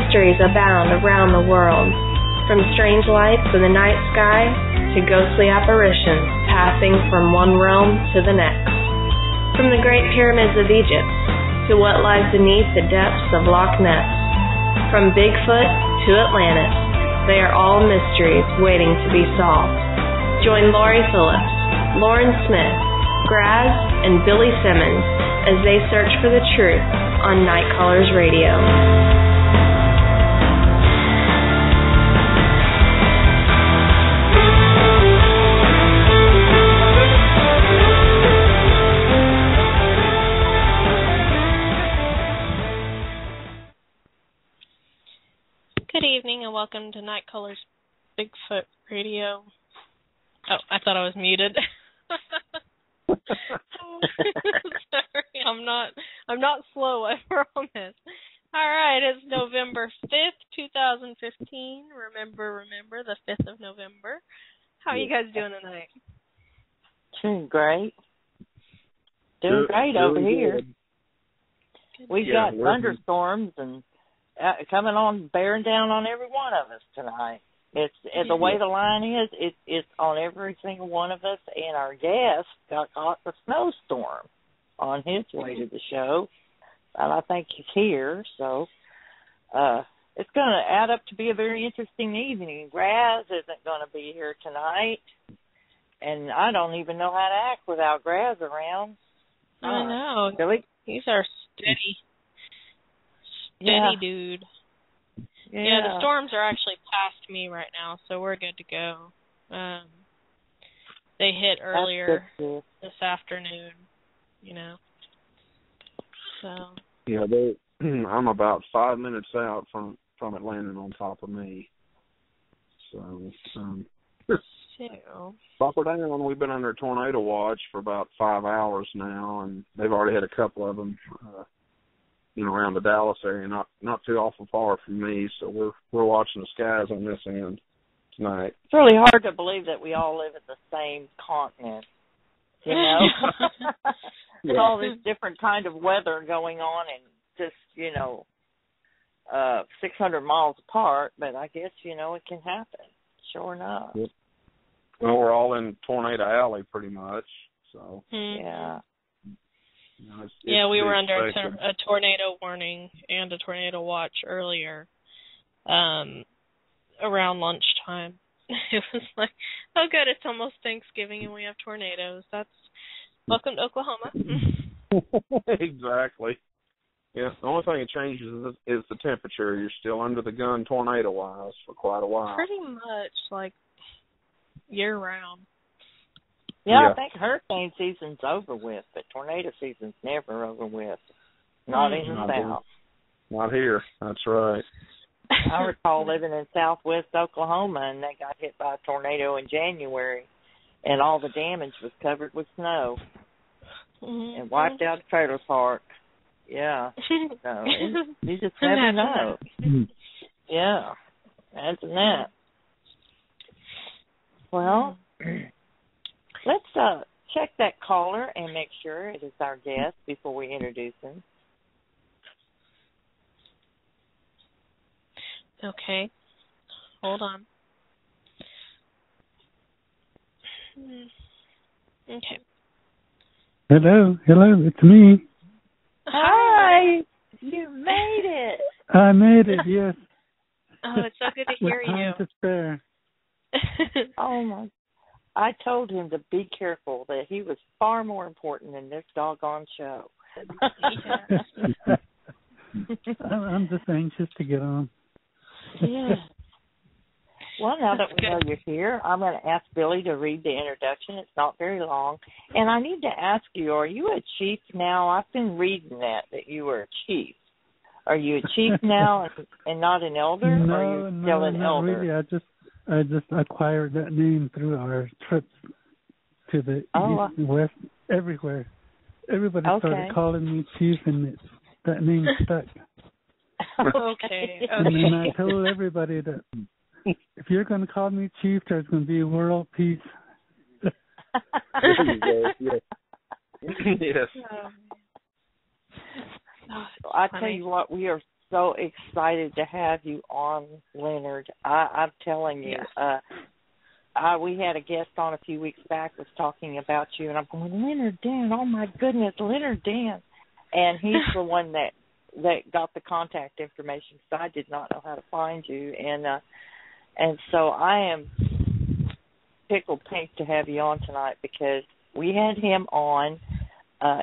mysteries abound around the world, from strange lights in the night sky to ghostly apparitions passing from one realm to the next. From the Great Pyramids of Egypt to what lies beneath the depths of Loch Ness. From Bigfoot to Atlantis, they are all mysteries waiting to be solved. Join Lori Phillips, Lauren Smith, Graz, and Billy Simmons as they search for the truth on Night Callers Radio. Good evening and welcome to Night Callers Bigfoot Radio. Oh, I thought I was muted. Sorry, I'm not slow, I promise. All right, it's November 5th, 2015. Remember, the 5th of November. How are you guys doing tonight? Doing great. Doing great over here. We've got thunderstorms and coming on, bearing down on every one of us tonight. It's the way the line is. It's on every single one of us. And our guest got caught in a snowstorm on his way to the show, and I think he's here. So it's going to add up to be a very interesting evening. Graz isn't going to be here tonight, and I don't even know how to act without Graz around. I know. Billy? He's our steady dude. Yeah, the storms are actually past me right now, so we're good to go. They hit earlier this afternoon, So. Yeah, I'm about 5 minutes out from it landing on top of me. So, buckle down. We've been under tornado watch for about 5 hours now, and they've already had a couple of them. Around the Dallas area, not too awful far from me, so we're watching the skies on this end tonight. It's really hard to believe that we all live in the same continent, With all this different kind of weather going on and just, 600 miles apart, but I guess, it can happen. Sure enough. Yep. Well, we're all in Tornado Alley pretty much, so. Yeah. We were under a tornado warning and a tornado watch earlier around lunchtime. It was like, oh, good, it's almost Thanksgiving and we have tornadoes. Welcome to Oklahoma. Exactly. Yeah, the only thing that changes is the temperature. You're still under the gun tornado-wise for quite a while. Pretty much, like, year-round. Yeah, I think hurricane season's over with, but tornado season's never over with. Not in the South. Not here. That's right. I recall living in southwest Oklahoma, and they got hit by a tornado in January, and all the damage was covered with snow and wiped out a trailer park. Yeah. So you just never know. Yeah. Imagine that. Well, let's check that caller and make sure it is our guest before we introduce him. Okay. Hold on. Okay. Hello, it's me. Hi. You made it. I made it, yes. Oh, it's so good to hear you. With time to spare. Oh, my. I told him to be careful, that he was far more important than this doggone show. I'm just anxious to get on. Yeah. Well, now that we know you're here, I'm going to ask Billy to read the introduction. It's not very long. And I need to ask you, are you a chief now? I've been reading that you were a chief. Are you a chief now and not an elder? No, or are you still an elder? Really. I just acquired that name through our trips to the east and west, everywhere. Everybody started calling me chief, and that name stuck. Okay. And then I told everybody that if you're going to call me chief, there's going to be world peace. There you go. Yes. I tell you what, we are so excited to have you on, Leonard. I'm telling you. We had a guest on a few weeks back was talking about you, and I'm going, Leonard Dan, oh my goodness, Leonard Dan. And he's the one that got the contact information, so I did not know how to find you. And so I am tickled pink to have you on tonight, because we had him on,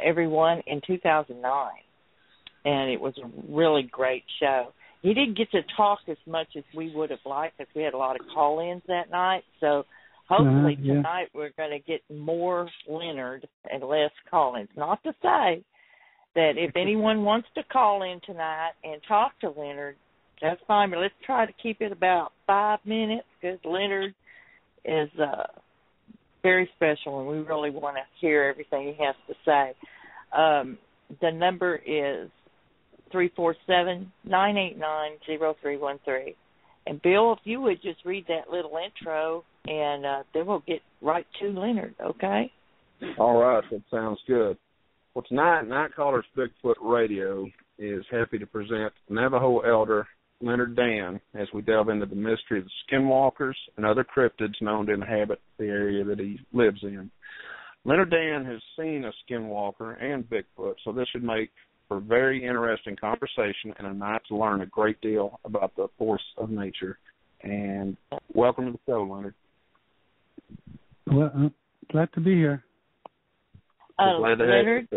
everyone, in 2009. And it was a really great show. He didn't get to talk as much as we would have liked, because we had a lot of call-ins that night. So hopefully tonight we're going to get more Leonard and less call-ins. Not to say that if anyone wants to call in tonight and talk to Leonard, that's fine, but let's try to keep it about 5 minutes, because Leonard is very special, and we really want to hear everything he has to say. The number is 347-989-0313. And, Bill, if you would just read that little intro, and then we'll get right to Leonard, okay? All right, that sounds good. Well, tonight, Night Callers Bigfoot Radio is happy to present Navajo elder Leonard Dan as we delve into the mystery of the Skinwalkers and other cryptids known to inhabit the area that he lives in. Leonard Dan has seen a Skinwalker and Bigfoot, so this should make for very interesting conversation and a night to learn a great deal about the force of nature. And welcome to the show, Leonard. Well, I'm glad to be here. Leonard,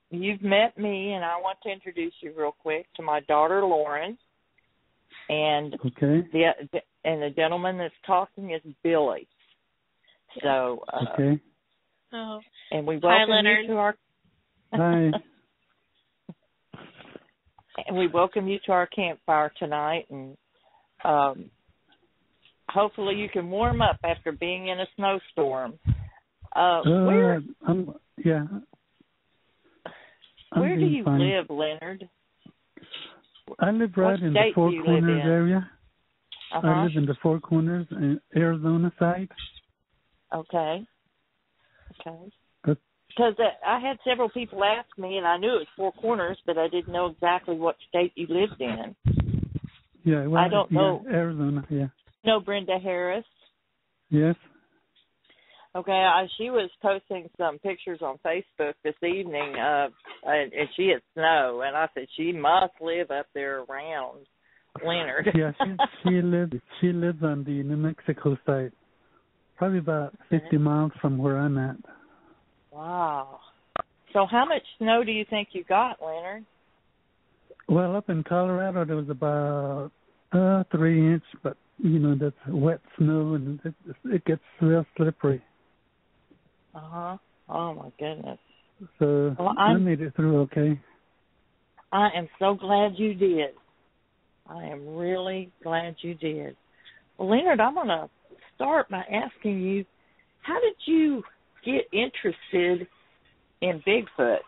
you've met me, and I want to introduce you real quick to my daughter, Lauren. And the gentleman that's talking is Billy. So, and we welcome you to our. Hi. And we welcome you to our campfire tonight, and hopefully you can warm up after being in a snowstorm. Where do you live, Leonard? I live right in the Four Corners area. I live in the Four Corners, Arizona side. Okay. Because I had several people ask me, and I knew it was Four Corners, but I didn't know exactly what state you lived in. Yeah, well, I don't know. Arizona, yeah. No, Brenda Harris? Yes. Okay, she was posting some pictures on Facebook this evening, and she had snow, and I said she must live up there around Leonard. Yeah, she lives on the New Mexico side, probably about 50 miles from where I'm at. Wow. So how much snow do you think you got, Leonard? Well, up in Colorado, there was about 3 inch, but, that's wet snow, and it gets real slippery. Uh-huh. Oh, my goodness. So I made it through okay. I am so glad you did. I am really glad you did. Well, Leonard, I'm going to start by asking you, how did you get interested in Bigfoot?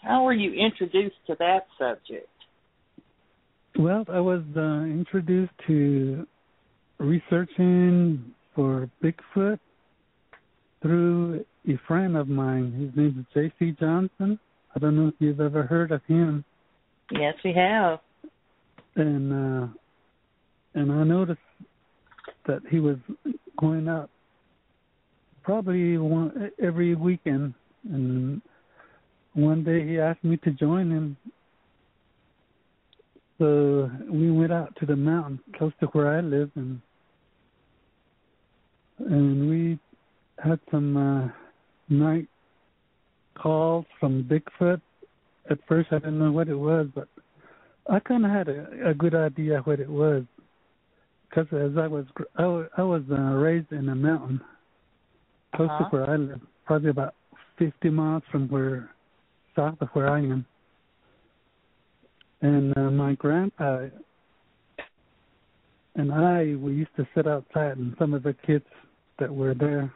How were you introduced to that subject? Well, I was introduced to researching for Bigfoot through a friend of mine. His name is J.C. Johnson. I don't know if you've ever heard of him. Yes, we have. And I noticed that he was going out probably every weekend. And one day he asked me to join him. So we went out to the mountain close to where I live, and we had some night calls from Bigfoot. At first I didn't know what it was, but I kind of had a good idea what it was, because as I was raised in a mountain close to where I live, probably about 50 miles from south of where I am. And my grandpa and we used to sit outside, and some of the kids that were there.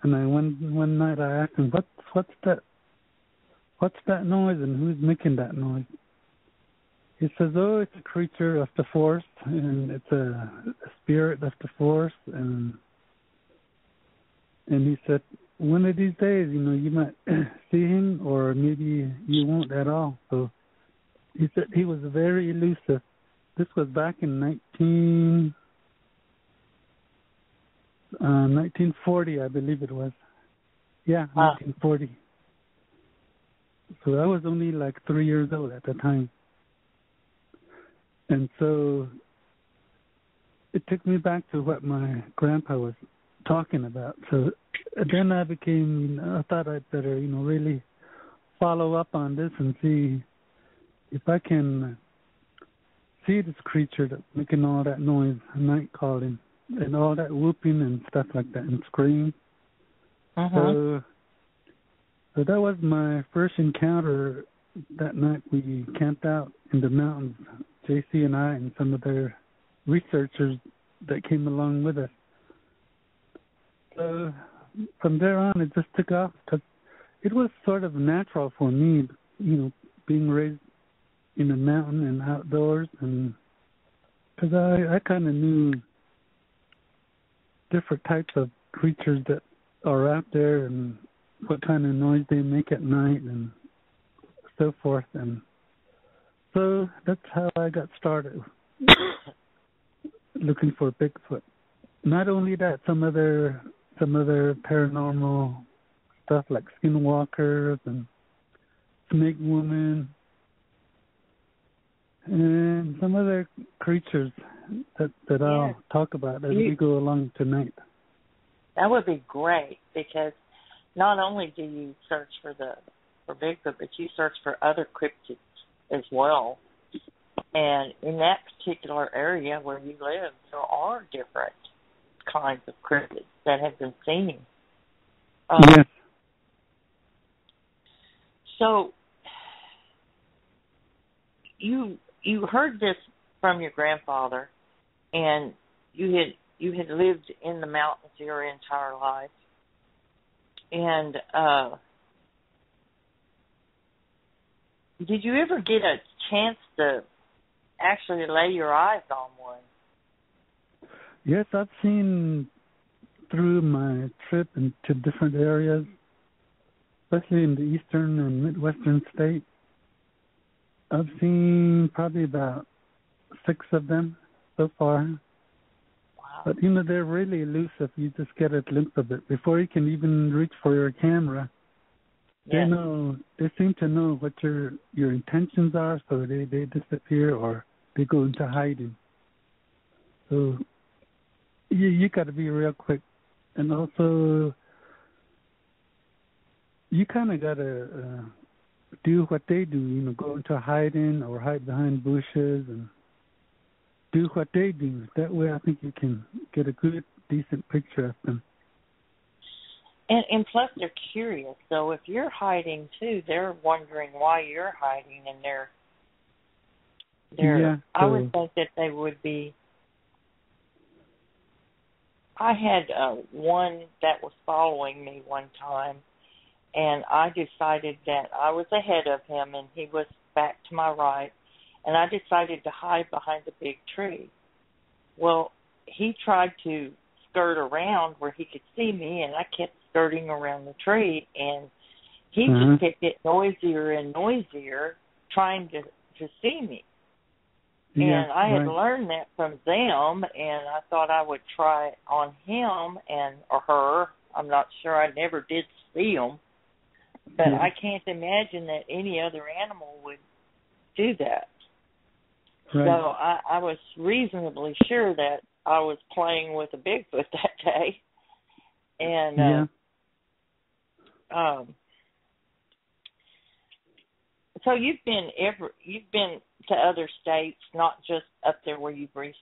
And one night I asked him, "What's that noise, and who's making that noise?" He says, "Oh, it's a creature of the forest, and it's a spirit of the forest." And he said, "One of these days, you might see him, or maybe you won't at all." So He said he was very elusive. This was back in 1940, I believe it was. Yeah, 1940. So I was only like 3 years old at the time. And so it took me back to what my grandpa was talking about. So then I thought I'd better, really follow up on this and see if I can see this creature that's making all that noise, night calling, and all that whooping and stuff like that, and scream. So that was my first encounter that night. We camped out in the mountains, JC and I and some of their researchers that came along with us. So from there on, it just took off because it was sort of natural for me, being raised in the mountain and outdoors, and because I kind of knew different types of creatures that are out there and what kind of noise they make at night and so forth. And so that's how I got started looking for Bigfoot. Not only that, some other paranormal stuff like Skinwalkers and Snake Woman and some other creatures that I'll talk about as we go along tonight. That would be great, because not only do you search for Bigfoot, but you search for other cryptids as well. And in that particular area where you live, there are different kinds of cryptids that have been seen. Yes. So you heard this from your grandfather, and you had lived in the mountains your entire life. And did you ever get a chance to actually lay your eyes on one? Yes, I've seen through my trip into different areas, especially in the eastern and midwestern states. I've seen probably about 6 of them so far. Wow. But, they're really elusive. You just get a glimpse of it before you can even reach for your camera. Yes. They seem to know what your intentions are, so they disappear or they go into hiding. So you got to be real quick. And also, you kind of got to do what they do, go into hiding or hide behind bushes and do what they do. That way I think you can get a good, decent picture of them. And plus they're curious. So if you're hiding too, they're wondering why you're hiding, and I would think that they would be. I had one that was following me one time, and I decided that I was ahead of him and he was back to my right, and I decided to hide behind a big tree. Well, he tried to skirt around where he could see me, and I kept skirting around the tree, and he just kept getting noisier and noisier trying to see me. Yeah, and I had learned that from them, and I thought I would try it on him or her. I'm not sure. I never did see them, but I can't imagine that any other animal would do that. Right. So I was reasonably sure that I was playing with a Bigfoot that day. And so you've been to other states, not just up there where you've reached,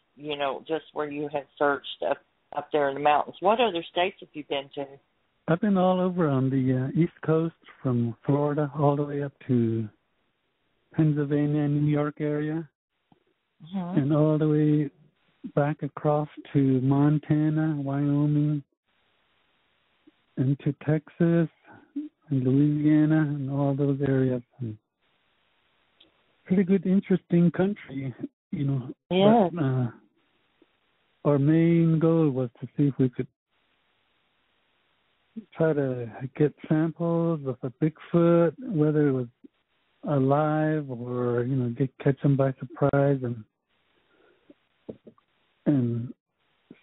just where you have searched up there in the mountains. What other states have you been to? I've been all over on the East Coast, from Florida all the way up to Pennsylvania, New York area, and all the way back across to Montana, Wyoming, and to Texas and Louisiana and all those areas. And pretty good, interesting country, Yeah. But, our main goal was to see if we could try to get samples of a Bigfoot, whether it was alive, or catch them by surprise, and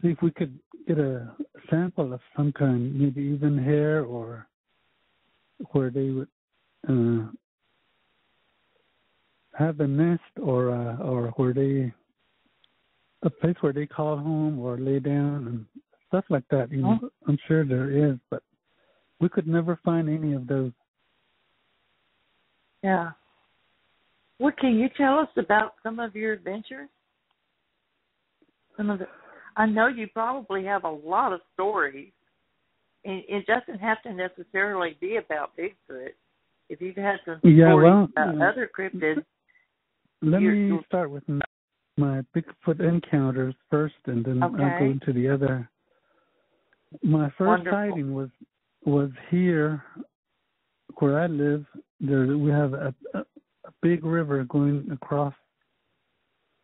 see if we could get a sample of some kind, maybe even hair, or where they would have a nest, or where a place where they call home or lay down and stuff like that. I'm sure there is, but we could never find any of those. Yeah. What can you tell us about some of your adventures? I know you probably have a lot of stories. It doesn't have to necessarily be about Bigfoot. If you've had some stories about other cryptids. Let me start with my Bigfoot encounters first, and then I'll go into the other. My first sighting was here where I live. We have a big river going across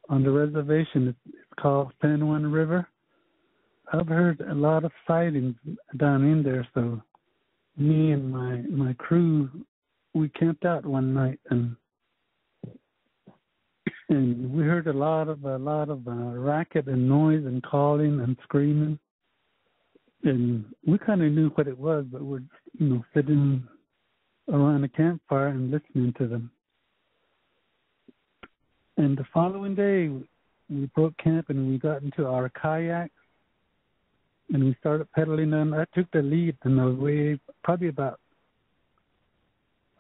on the reservation. It's called San Juan River. I've heard a lot of sightings down in there, so me and my crew, we camped out one night, and we heard a lot of racket and noise and calling and screaming, and we kind of knew what it was, but we're sitting around a campfire and listening to them. And the following day, we broke camp and we got into our kayaks and we started pedaling down. I took the lead, and I was probably about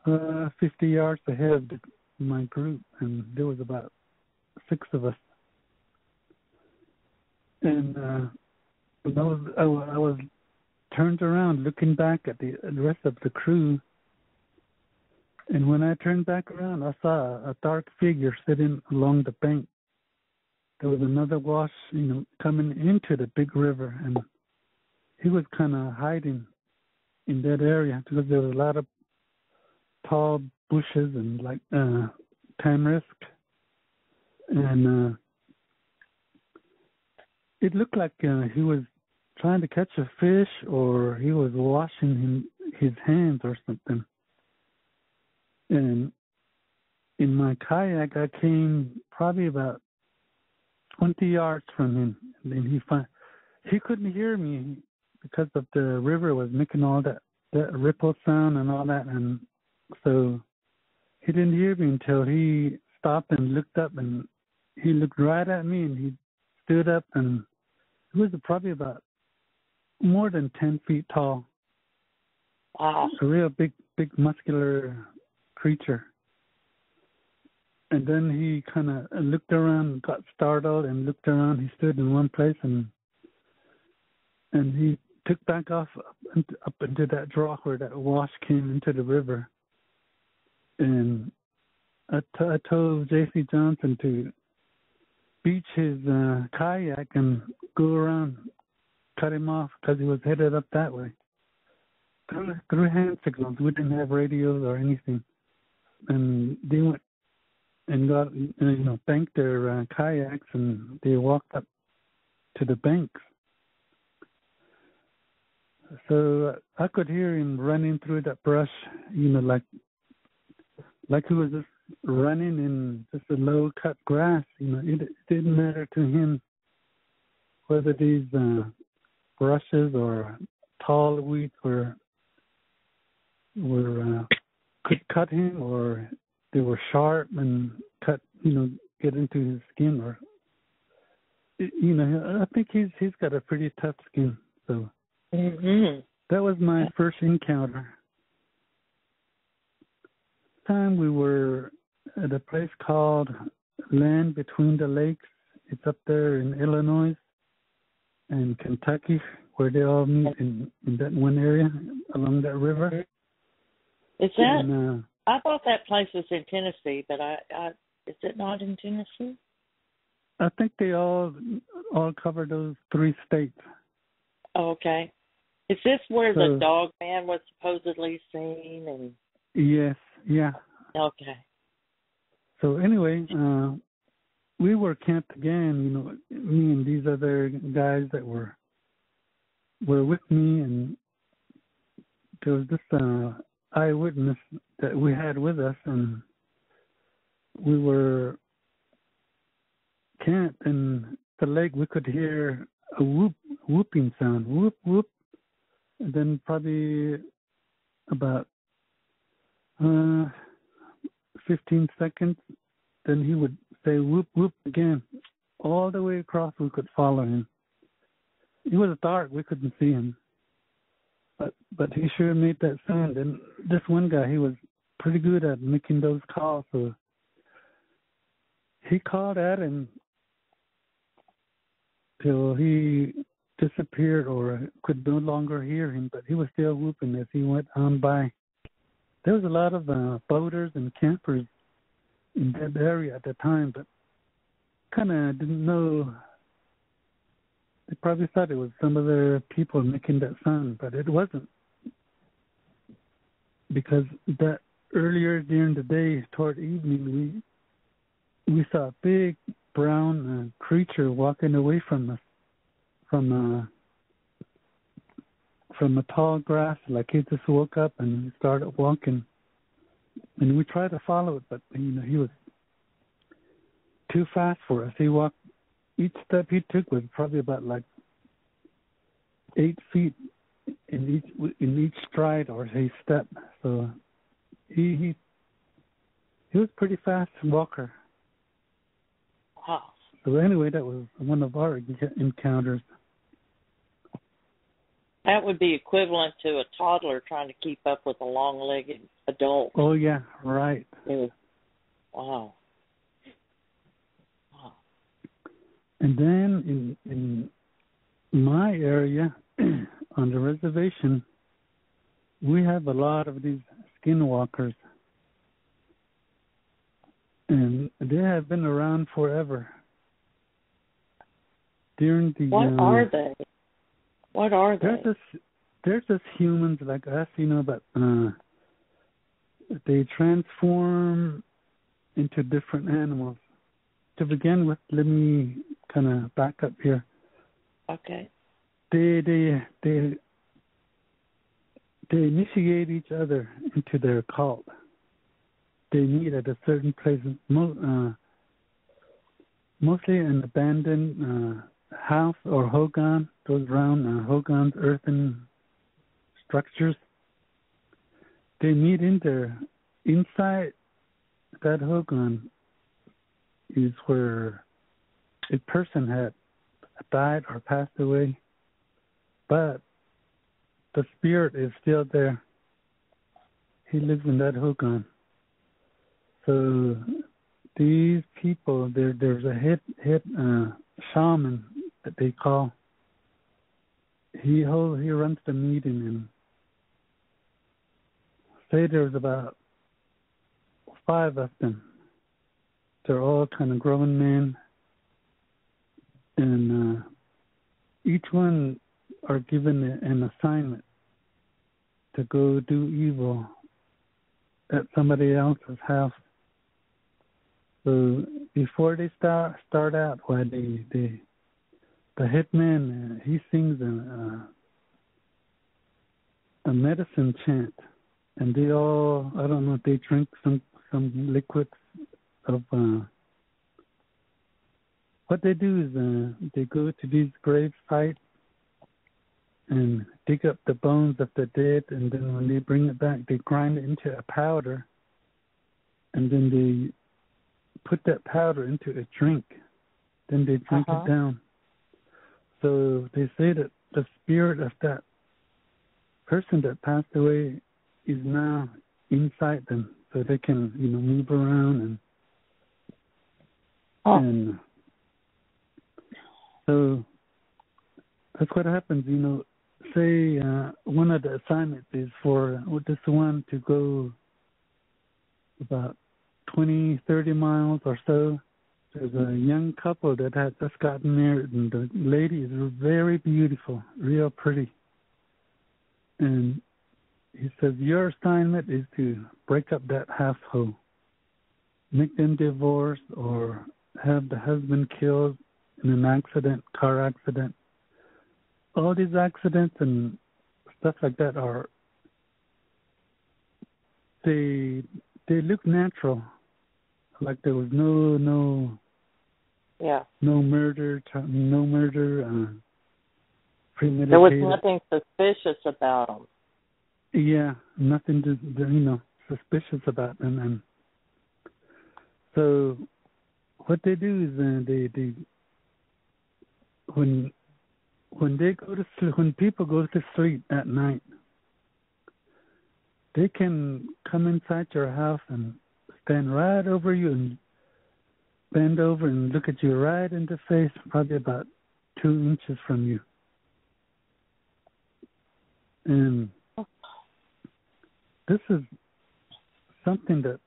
50 yards ahead of my group, and there was about 6 of us. And I was turned around looking back at the rest of the crew. And when I turned back around, I saw a dark figure sitting along the bank. There was another wash, coming into the big river, and he was kind of hiding in that area because there was a lot of tall bushes and tamarisk, and it looked like he was trying to catch a fish, or he was washing his hands or something. And in my kayak, I came probably about 20 yards from him. And then he couldn't hear me because of the river was making all that ripple sound and all that. And so he didn't hear me until he stopped and looked up, and he looked right at me, and he stood up, and he was probably about more than 10 feet tall. Wow. A real big muscular creature. And then he kind of looked around, got startled, and looked around. He stood in one place, and he took back off up into that draw where that wash came into the river. And I told J.C. Johnson to beach his kayak and go around, cut him off, because he was headed up that way. Through hand signals. We didn't have radios or anything. And they went and got, banked their kayaks, and they walked up to the banks. So I could hear him running through that brush, like he was just running in just a low-cut grass. It didn't matter to him whether these brushes or tall weeds could cut him, or they were sharp and cut, get into his skin, or I think he's got a pretty tough skin. So that was my first encounter. This time we were at a place called Land Between the Lakes. It's up there in Illinois and Kentucky, where they all meet in that one area along that river. Is that? I thought that place was in Tennessee, but is it not in Tennessee? I think they all cover those 3 states. Oh, okay. Is this where the Dogman was supposedly seen? And yes, yeah. Okay. So anyway, we were camped again. Me and these other guys that were with me, and there was this eyewitness that we had with us, and we were camped in the lake. We could hear a whooping sound, whoop, whoop. And then probably about 15 seconds, then he would say whoop, whoop again. All the way across, we could follow him. It was dark, we couldn't see him. But he sure made that sound. And this one guy, he was pretty good at making those calls. So he called at him till he disappeared or could no longer hear him, but he was still whooping as he went on by. There was a lot of boaters and campers in that area at the time, but kind of didn't know. They probably thought it was some other people making that sound, but it wasn't. Because that earlier during the day, toward evening, we saw a big brown creature walking away from us, from a tall grass. Like he just woke up and started walking, and we tried to follow it, but he was too fast for us. He walked. Each step he took was probably about like 8 feet in each stride or a step. So he was pretty fast walker. Wow. So anyway, that was one of our encounters. That would be equivalent to a toddler trying to keep up with a long-legged adult. Oh yeah, right. Yeah. Wow. And then in my area, on the reservation, we have a lot of these skinwalkers. And they have been around forever. During the What are they? What are they? They're just humans like us, but they transform into different animals. To begin with, let me kind of back up here. Okay. They initiate each other into their cult. They meet at a certain place, mostly an abandoned house or hogan, those round hogans, earthen structures. They meet in there. Inside that hogan is where a person had died or passed away, but the spirit is still there. He lives in that hogan. So these people, there's a head shaman that they call. He runs the meeting, and say there's about 5 of them. They're all kind of grown men, and each one are given an assignment to go do evil at somebody else's house. So before they start out, the hitman, he sings a medicine chant, and they all, I don't know, they drink some liquids of what they do is they go to these grave sites and dig up the bones of the dead, and then when they bring it back, they grind it into a powder, and then they put that powder into a drink. Then they drink it down. So they say that the spirit of that person that passed away is now inside them, so they can, move around and so that's what happens. Say one of the assignments is for this one to go about 20, 30 miles or so. There's a young couple that had just gotten married, and the lady is very beautiful, real pretty. And he says, your assignment is to break up that household, make them divorce, or have the husband killed in an accident, car accident. All these accidents and stuff like that they look natural. like there was no murder, premeditated. There was nothing suspicious about them. Yeah, nothing suspicious about them. And so what they do is they when they go to sleep, when people go to sleep at night, they can come inside your house and stand right over you and bend over and look at you right in the face, probably about 2 inches from you. And this is something that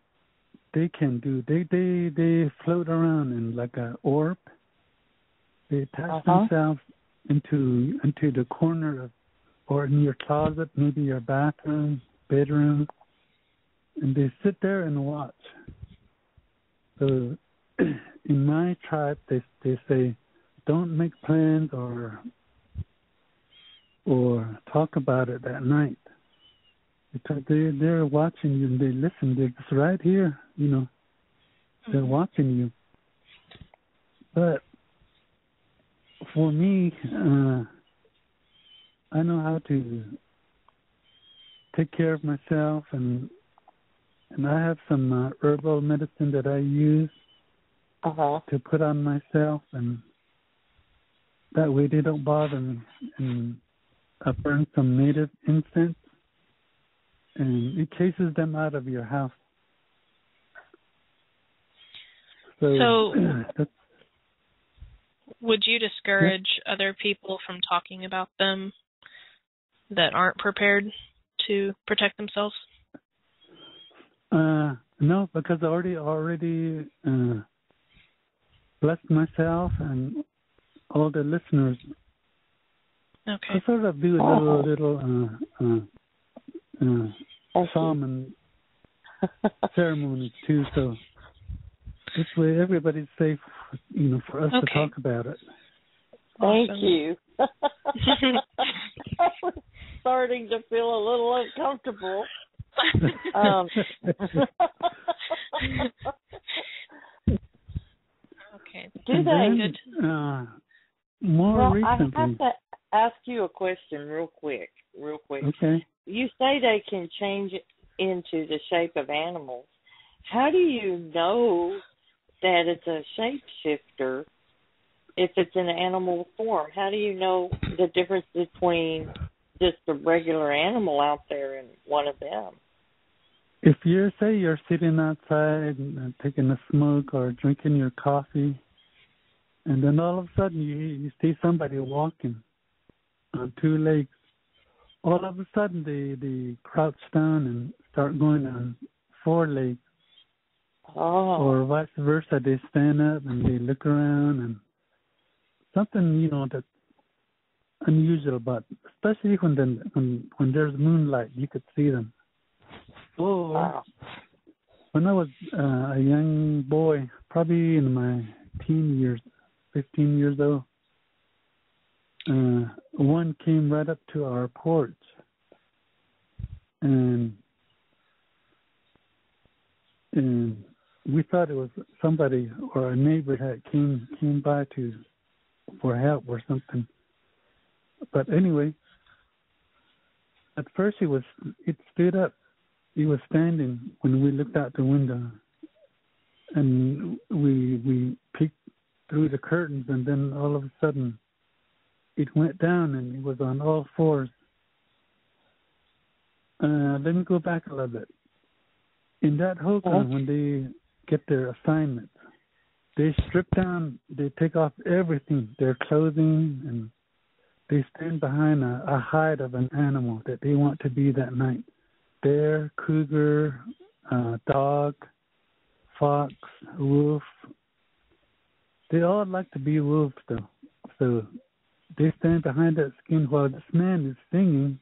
they can do. They float around in like an orb. They attach themselves into the corner of, or in your closet, maybe your bathroom, bedroom, and they sit there and watch. So in my tribe, they say, don't make plans or talk about it at night, because they're watching you and they listen. They're just right here, They're watching you. But for me, I know how to take care of myself, and I have some herbal medicine that I use to put on myself, and that way they don't bother me. And I burn some native incense, and it chases them out of your house. So would you discourage other people from talking about them that aren't prepared to protect themselves? No, because I already blessed myself and all the listeners. Okay. I sort of do a little shaman ceremonies too, so this way everybody's safe, for us to talk about it. Thank you. I was starting to feel a little uncomfortable. Okay. Recently, I have to ask you a question real quick. Okay. You say they can change into the shape of animals. How do you know that it's a shapeshifter if it's in an animal form? How do you know the difference between just a regular animal out there and one of them? If you're sitting outside and taking a smoke or drinking your coffee, and then all of a sudden you see somebody walking on 2 legs, all of a sudden they crouch down and start going on 4 legs. Or vice versa, they stand up and they look around, and something that's unusual, but especially when there's moonlight, you could see them. When I was a young boy, probably in my teen years, 15 years old, one came right up to our porch, and we thought it was somebody or a neighbor that came by for help or something. But anyway, at first it stood up. He was standing when we looked out the window, and we peeked through the curtains, and then all of a sudden it went down and it was on all 4s. Let me go back a little bit. In that hotel, when they get their assignments, they strip down, they take off everything, their clothing, and they stand behind a hide of an animal that they want to be that night. Bear, cougar, dog, fox, wolf. They all like to be wolves, though. So they stand behind that skin while this man is singing.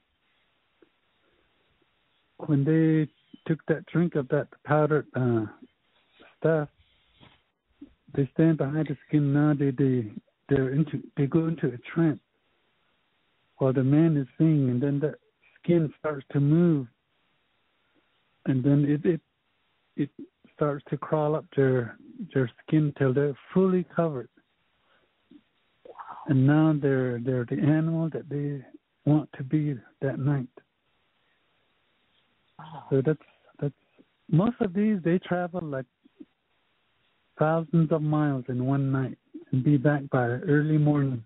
When they took that drink of that powdered stuff, they stand behind the skin. Now they go into a trance while the man is singing, and then that skin starts to move, and then it starts to crawl up their skin till they're fully covered. And now they're the animal that they want to be that night. So that's most of these, they travel like thousands of miles in one night and be back by early morning.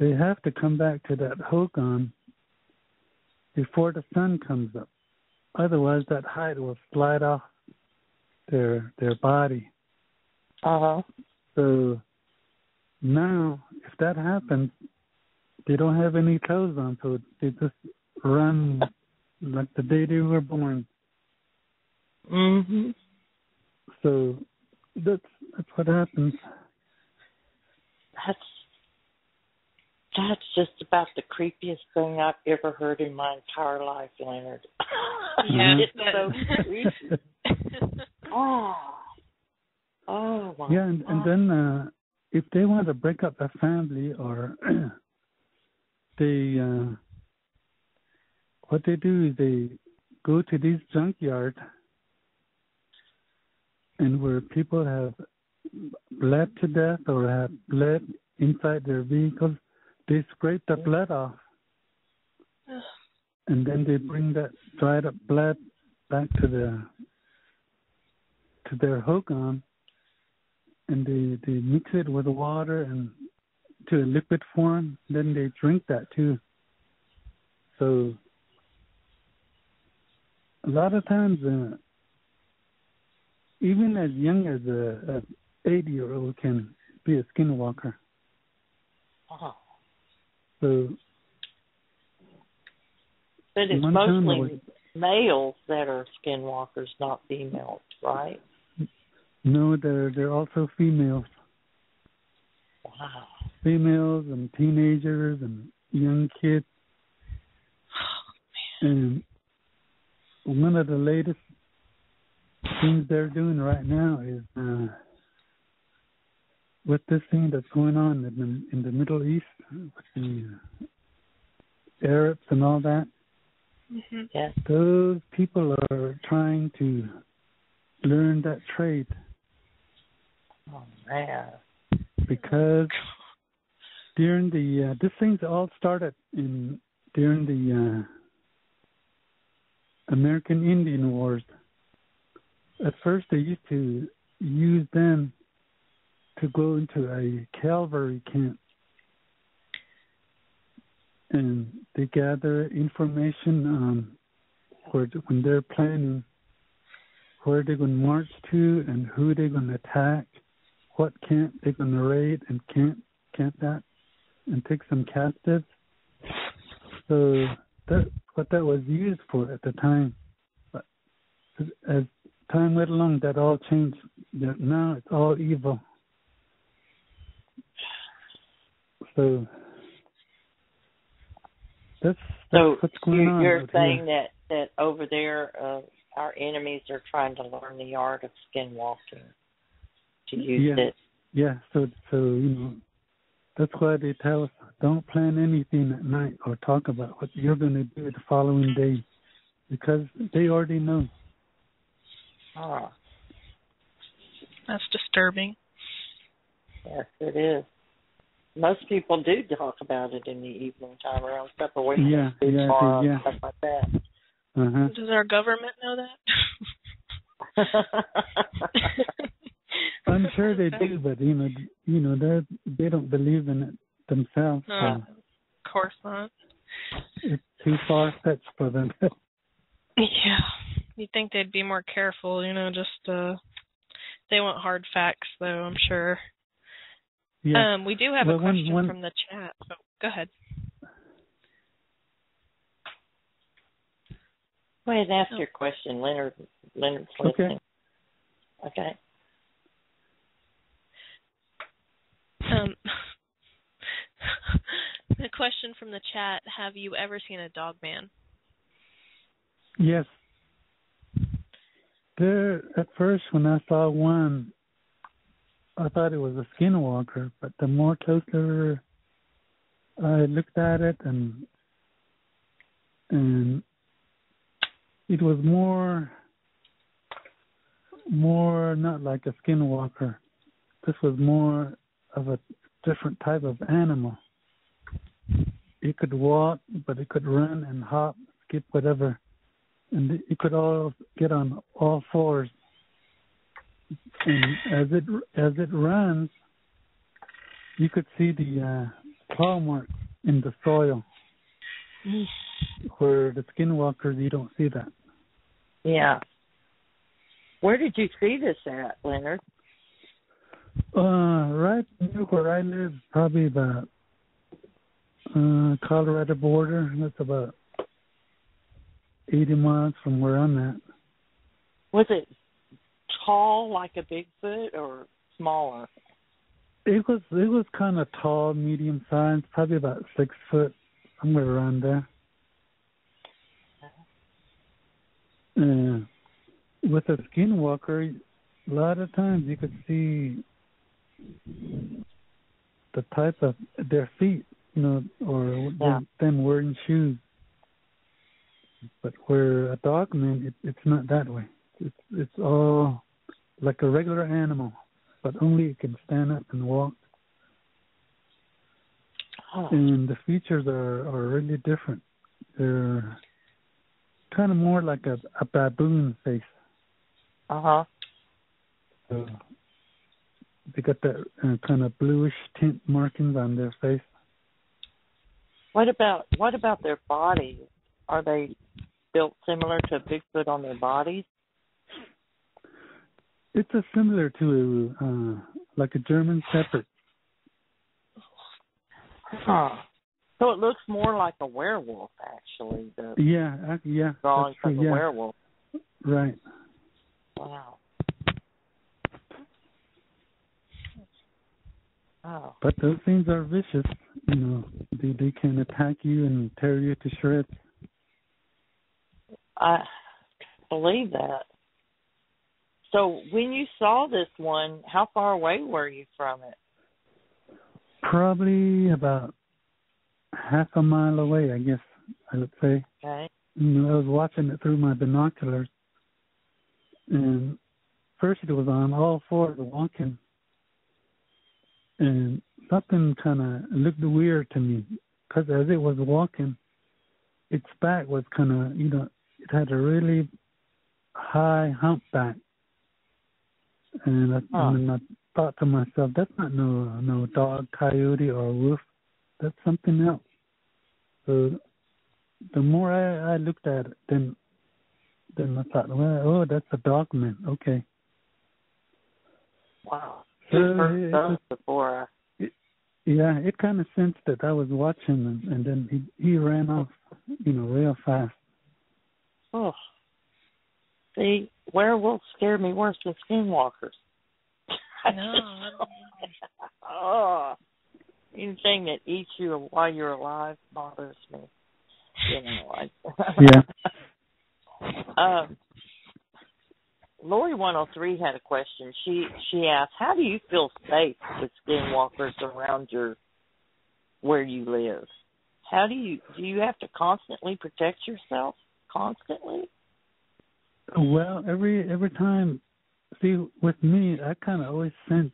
They have to come back to that hogan before the sun comes up. Otherwise, that hide will slide off their body. So now, if that happens, they don't have any clothes on, so they just run like the day they were born. So that's what happens. That's just about the creepiest thing I've ever heard in my entire life, Leonard. Yeah, it's so creepy. Oh my. Yeah, and then if they want to break up a family, or they what they do is they go to these junkyards, and where people have bled to death or have bled inside their vehicles, they scrape the blood off, and then they bring that dried up blood back to their hogan, and they mix it with water and to a liquid form. Then they drink that too. So a lot of times, even as young as a 8-year-old can be a skinwalker. So, but it's mostly males that are skinwalkers, not females, right? No, they're also females. Wow. Females and teenagers and young kids. And one of the latest things they're doing right now is with this thing that's going on in the Middle East with the Arabs and all that. Yes. Those people are trying to learn that trade. Oh man! Because during the this thing's all started during the American Indian Wars. At first, they used to use them to go into a cavalry camp, and they gather information on when they're planning where they're going to march to and who they're going to attack, what camp they're going to raid and camp that, and take some captives. So that's what that was used for at the time. But as time went along, that all changed. Now it's all evil. So that's what's going on. You're saying that over there, our enemies are trying to learn the art of skinwalking to use it. Yeah. So that's why they tell us don't plan anything at night or talk about what you're going to do the following day, because they already know. That's disturbing. Yes, it is. Most people do talk about it in the evening time around separation, stuff like that. Does our government know that? I'm sure they do, but they don't believe in it themselves. No, of course not. It's too far-fetched for them. Yeah, you'd think they'd be more careful. They want hard facts, though. I'm sure. Yeah. We do have a question from the chat. Oh, go ahead. Go ahead and ask your question, Leonard. Leonard's listening. Okay. The question from the chat: have you ever seen a Dogman? Yes. At first, when I saw one, I thought it was a skinwalker, but the more closer I looked at it, and it was more more not like a skinwalker. This was more of a different type of animal. It could walk, but it could run and hop, skip, whatever. And it could all get on all fours. And as it runs, you could see the claw marks in the soil. Where the skinwalkers, you don't see that. Yeah. Where did you see this at, Leonard? Right near where I live, probably about Colorado border. That's about 80 miles from where I'm at. Was it tall like a Bigfoot or smaller? It was kind of tall, medium size, probably about 6 foot, somewhere around there. With a skinwalker, a lot of times you could see the type of their feet, or them wearing shoes. But where a Dogman, it's not that way. It's all like a regular animal, but only it can stand up and walk. Oh. And the features are really different. They're kind of more like a baboon face. Uh-huh. So they got that kind of bluish tint markings on their face. What about their bodies? Are they built similar to Bigfoot on their bodies? It's similar to like a German Shepherd. Huh. So it looks more like a werewolf, actually. Yeah. Drawing from a werewolf. Right. Wow. Oh. But those things are vicious. They can attack you and tear you to shreds. I believe that. So when you saw this one, how far away were you from it? Probably about half a mile away, I guess I would say. Okay. I was watching it through my binoculars, and first it was on all fours walking, and something kind of looked weird to me, because as it was walking, its back was kind of, it had a really high humpback. And I thought to myself, that's not no dog, coyote, or wolf. That's something else. So the more I looked at it, then I thought, well, that's a Dogman. Okay. Wow. Before. It kind of sensed that I was watching, and then he ran off, real fast. Oh. See, werewolves scare me worse than skinwalkers. No. Oh. Anything that eats you while you're alive bothers me. Yeah. Lori 103 had a question. She asked, how do you feel safe with skinwalkers around where you live? Do you have to constantly protect yourself? Constantly? Well, every time, see, with me, I kind of always sense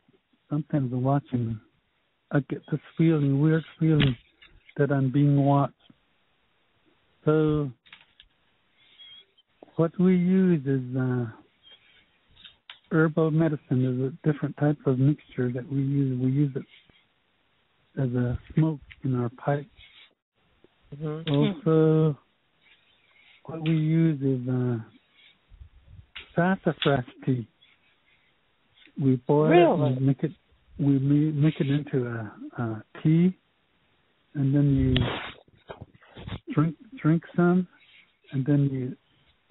sometimes watching me. I get this weird feeling that I'm being watched. So what we use is herbal medicine. There's a different type of mixture that we use. We use it as a smoke in our pipe. Mm-hmm. Also, what we use is sassafras tea. We boil it and make it. We make it into a tea, and then you drink some, and then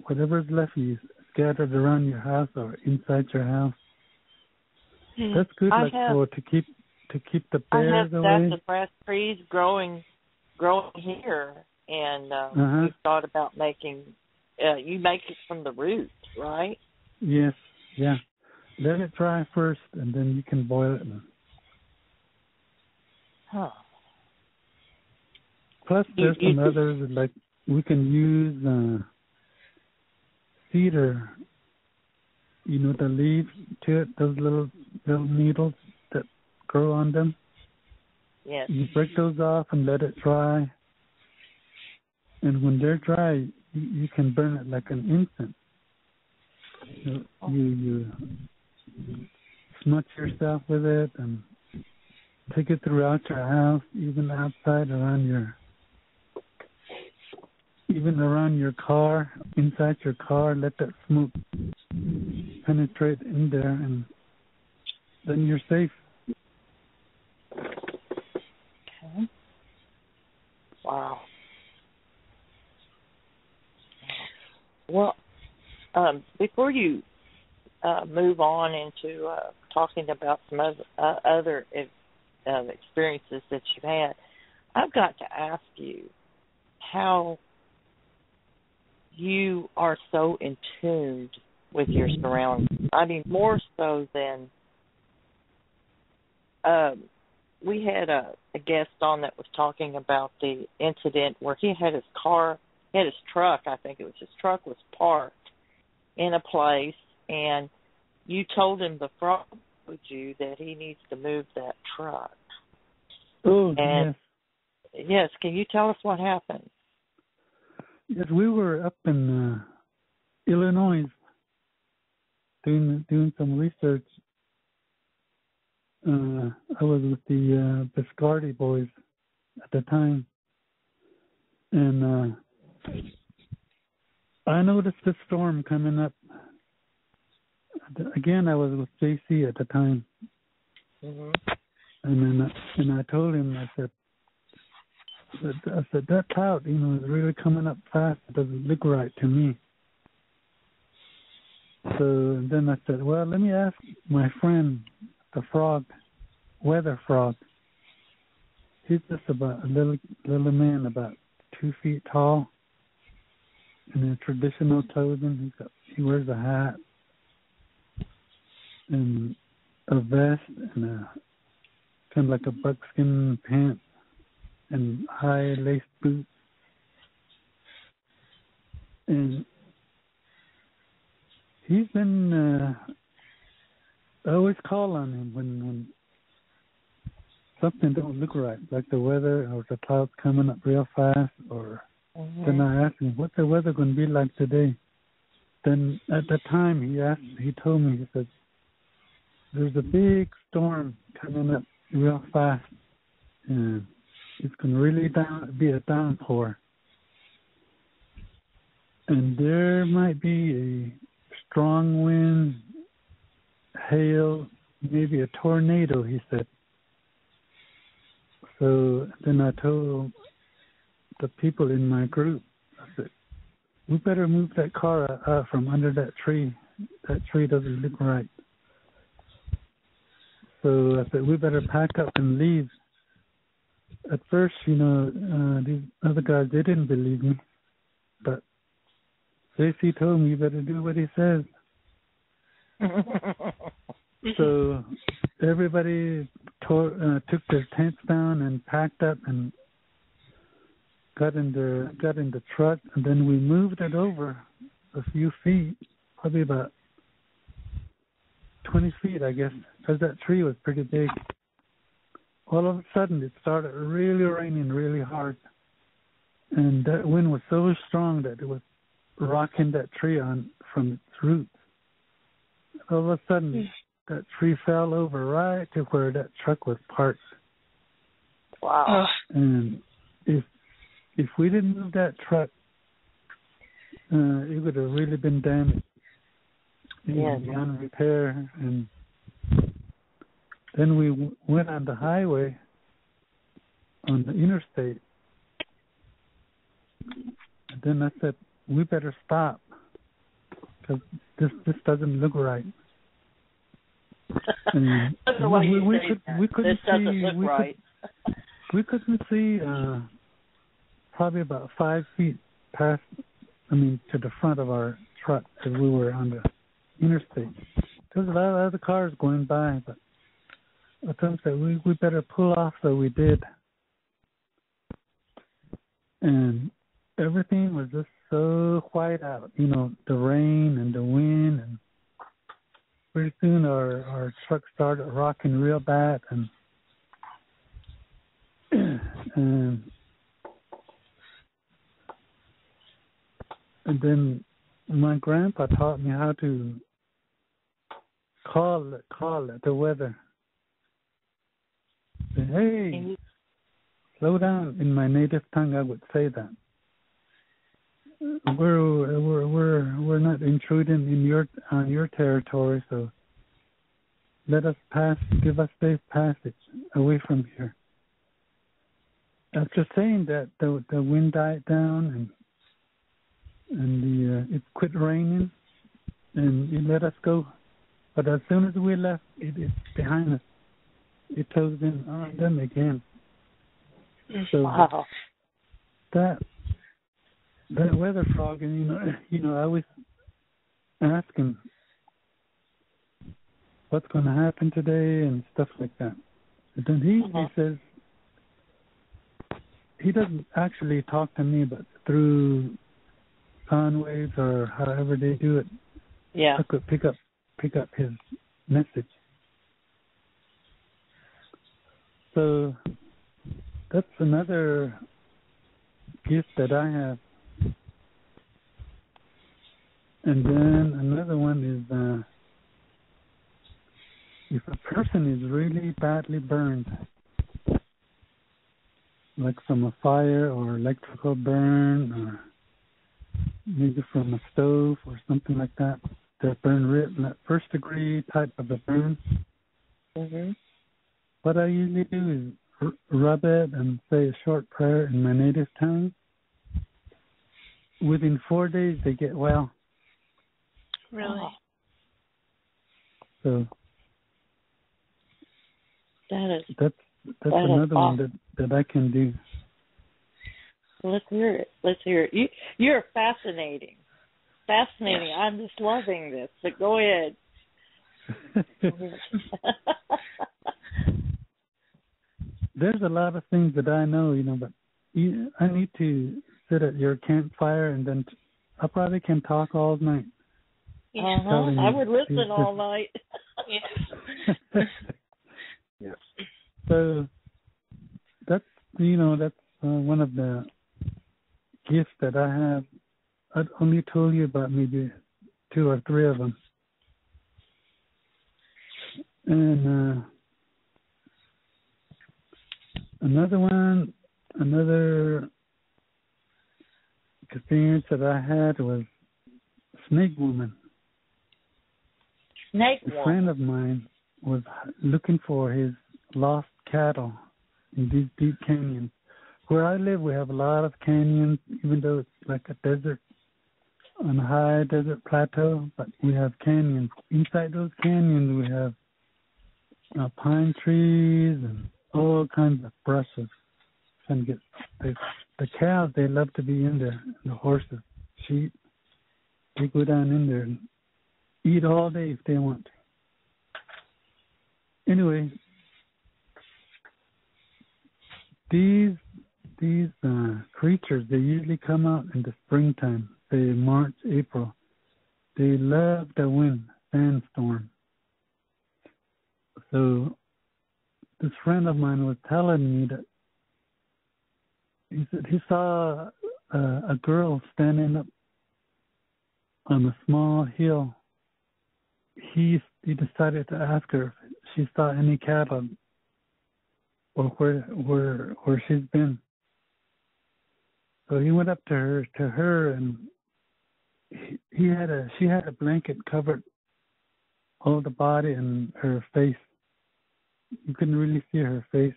whatever's left you scatter it around your house or inside your house. That's good, to keep the bears away. I have sassafras trees growing here, and we thought about making. You make it from the roots, right? Yes. Yeah. Let it dry first, and then you can boil it. Huh. Plus, there's some others, like we can use cedar you know, the leaves to it, those little needles that grow on them. Yes. You break those off and let it dry. And when they're dry, you can burn it like an incense. You smudge yourself with it and take it throughout your house, even outside around your car, inside your car. Let that smoke penetrate in there, and then you're safe. Okay. Wow. Well, before you move on into talking about some other experiences that you've had, I've got to ask you how you are so in tune with your surroundings. I mean, more so than we had a guest on that was talking about the incident where he had his truck, I think it was his truck, was parked in a place, and you told him the frog told you that he needs to move that truck. Oh, and yes. Yes, can you tell us what happened? Yes, we were up in Illinois doing some research. I was with the Biscardi boys at the time, and I noticed the storm coming up. Again, I was with JC at the time, Mm-hmm. and I told him, I said that cloud, you know, is really coming up fast. It doesn't look right to me. So then I said, well, let me ask my friend, the frog, weather frog. He's just about a little man, about 2 feet tall, in a traditional clothing. He wears a hat and a vest and a kind of like a buckskin pants and high lace boots. And he's been, I always call on him when something don't look right, like the weather or the clouds coming up real fast, or then I ask him, what's the weather going to be like today? Then at the time he told me, he said, there's a big storm coming up real fast, and it's going to really be a downpour. And there might be a strong wind, hail, maybe a tornado, he said. So then I told the people in my group, I said, we better move that car out from under that tree. That tree doesn't look right. So I said, we better pack up and leave. At first, you know, these other guys, they didn't believe me. But JC told me, you better do what he says. So everybody took their tents down and packed up and got in the truck, and then we moved it over a few feet, probably about 20 feet, I guess, because that tree was pretty big. All of a sudden, it started really raining really hard, and that wind was so strong that it was rocking that tree on from its roots. All of a sudden, that tree fell over right to where that truck was parked. Wow. And if we didn't move that truck, it would have really been damaged. It was beyond repair. And then we went on the highway, on the interstate. And then I said, we better stop, because this doesn't look right. And we couldn't see probably about 5 feet to the front of our truck, because we were on the interstate. There was a lot of other cars going by, but I told them that we better pull off, so we did. And everything was just so white out, you know, the rain and the wind, and pretty soon our truck started rocking real bad, and and then my grandpa taught me how to call it the weather. Say, hey, slow down. In my native tongue, I would say that. We're not intruding on your territory, so let us pass. Give us safe passage away from here. After saying that, the wind died down and it quit raining, and it let us go. But as soon as we left, it's behind us. It closed in on them again. So wow. That weather frog, and I was asking what's going to happen today and stuff like that. And then he says he doesn't actually talk to me, but through sound waves or however they do it, I could pick up his message. So that's another gift that I have. And then another one is if a person is really badly burned, like from a fire or electrical burn or maybe from a stove or something like that, that burn first degree type of a burn. What I usually do is rub it and say a short prayer in my native tongue. Within 4 days, they get well. Really? Oh. So that's another awesome. one that I can do. Let's hear it. You're fascinating. I'm just loving this. But go ahead. There's a lot of things that I know, but I need to sit at your campfire, and then I probably can talk all night. I would listen all night. Yes. So that's one of the gifts that I have. I'd only told you about maybe 2 or 3 of them. And another experience that I had was Snake Woman. A friend of mine was looking for his lost cattle in these deep canyons. Where I live, we have a lot of canyons, even though it's like a desert, on a high desert plateau, but we have canyons. Inside those canyons, we have pine trees and all kinds of brushes. And get the cows, they love to be in there. And the horses, sheep, they go down in there and eat all day if they want to. Anyway, these creatures, they usually come out in the springtime, say March, April. They love the wind, sandstorm. So this friend of mine was telling me that he said he saw a girl standing up on a small hill. He decided to ask her if she saw any cattle or where she's been. So he went up to her, and she had a blanket covered all the body and her face. You couldn't really see her face.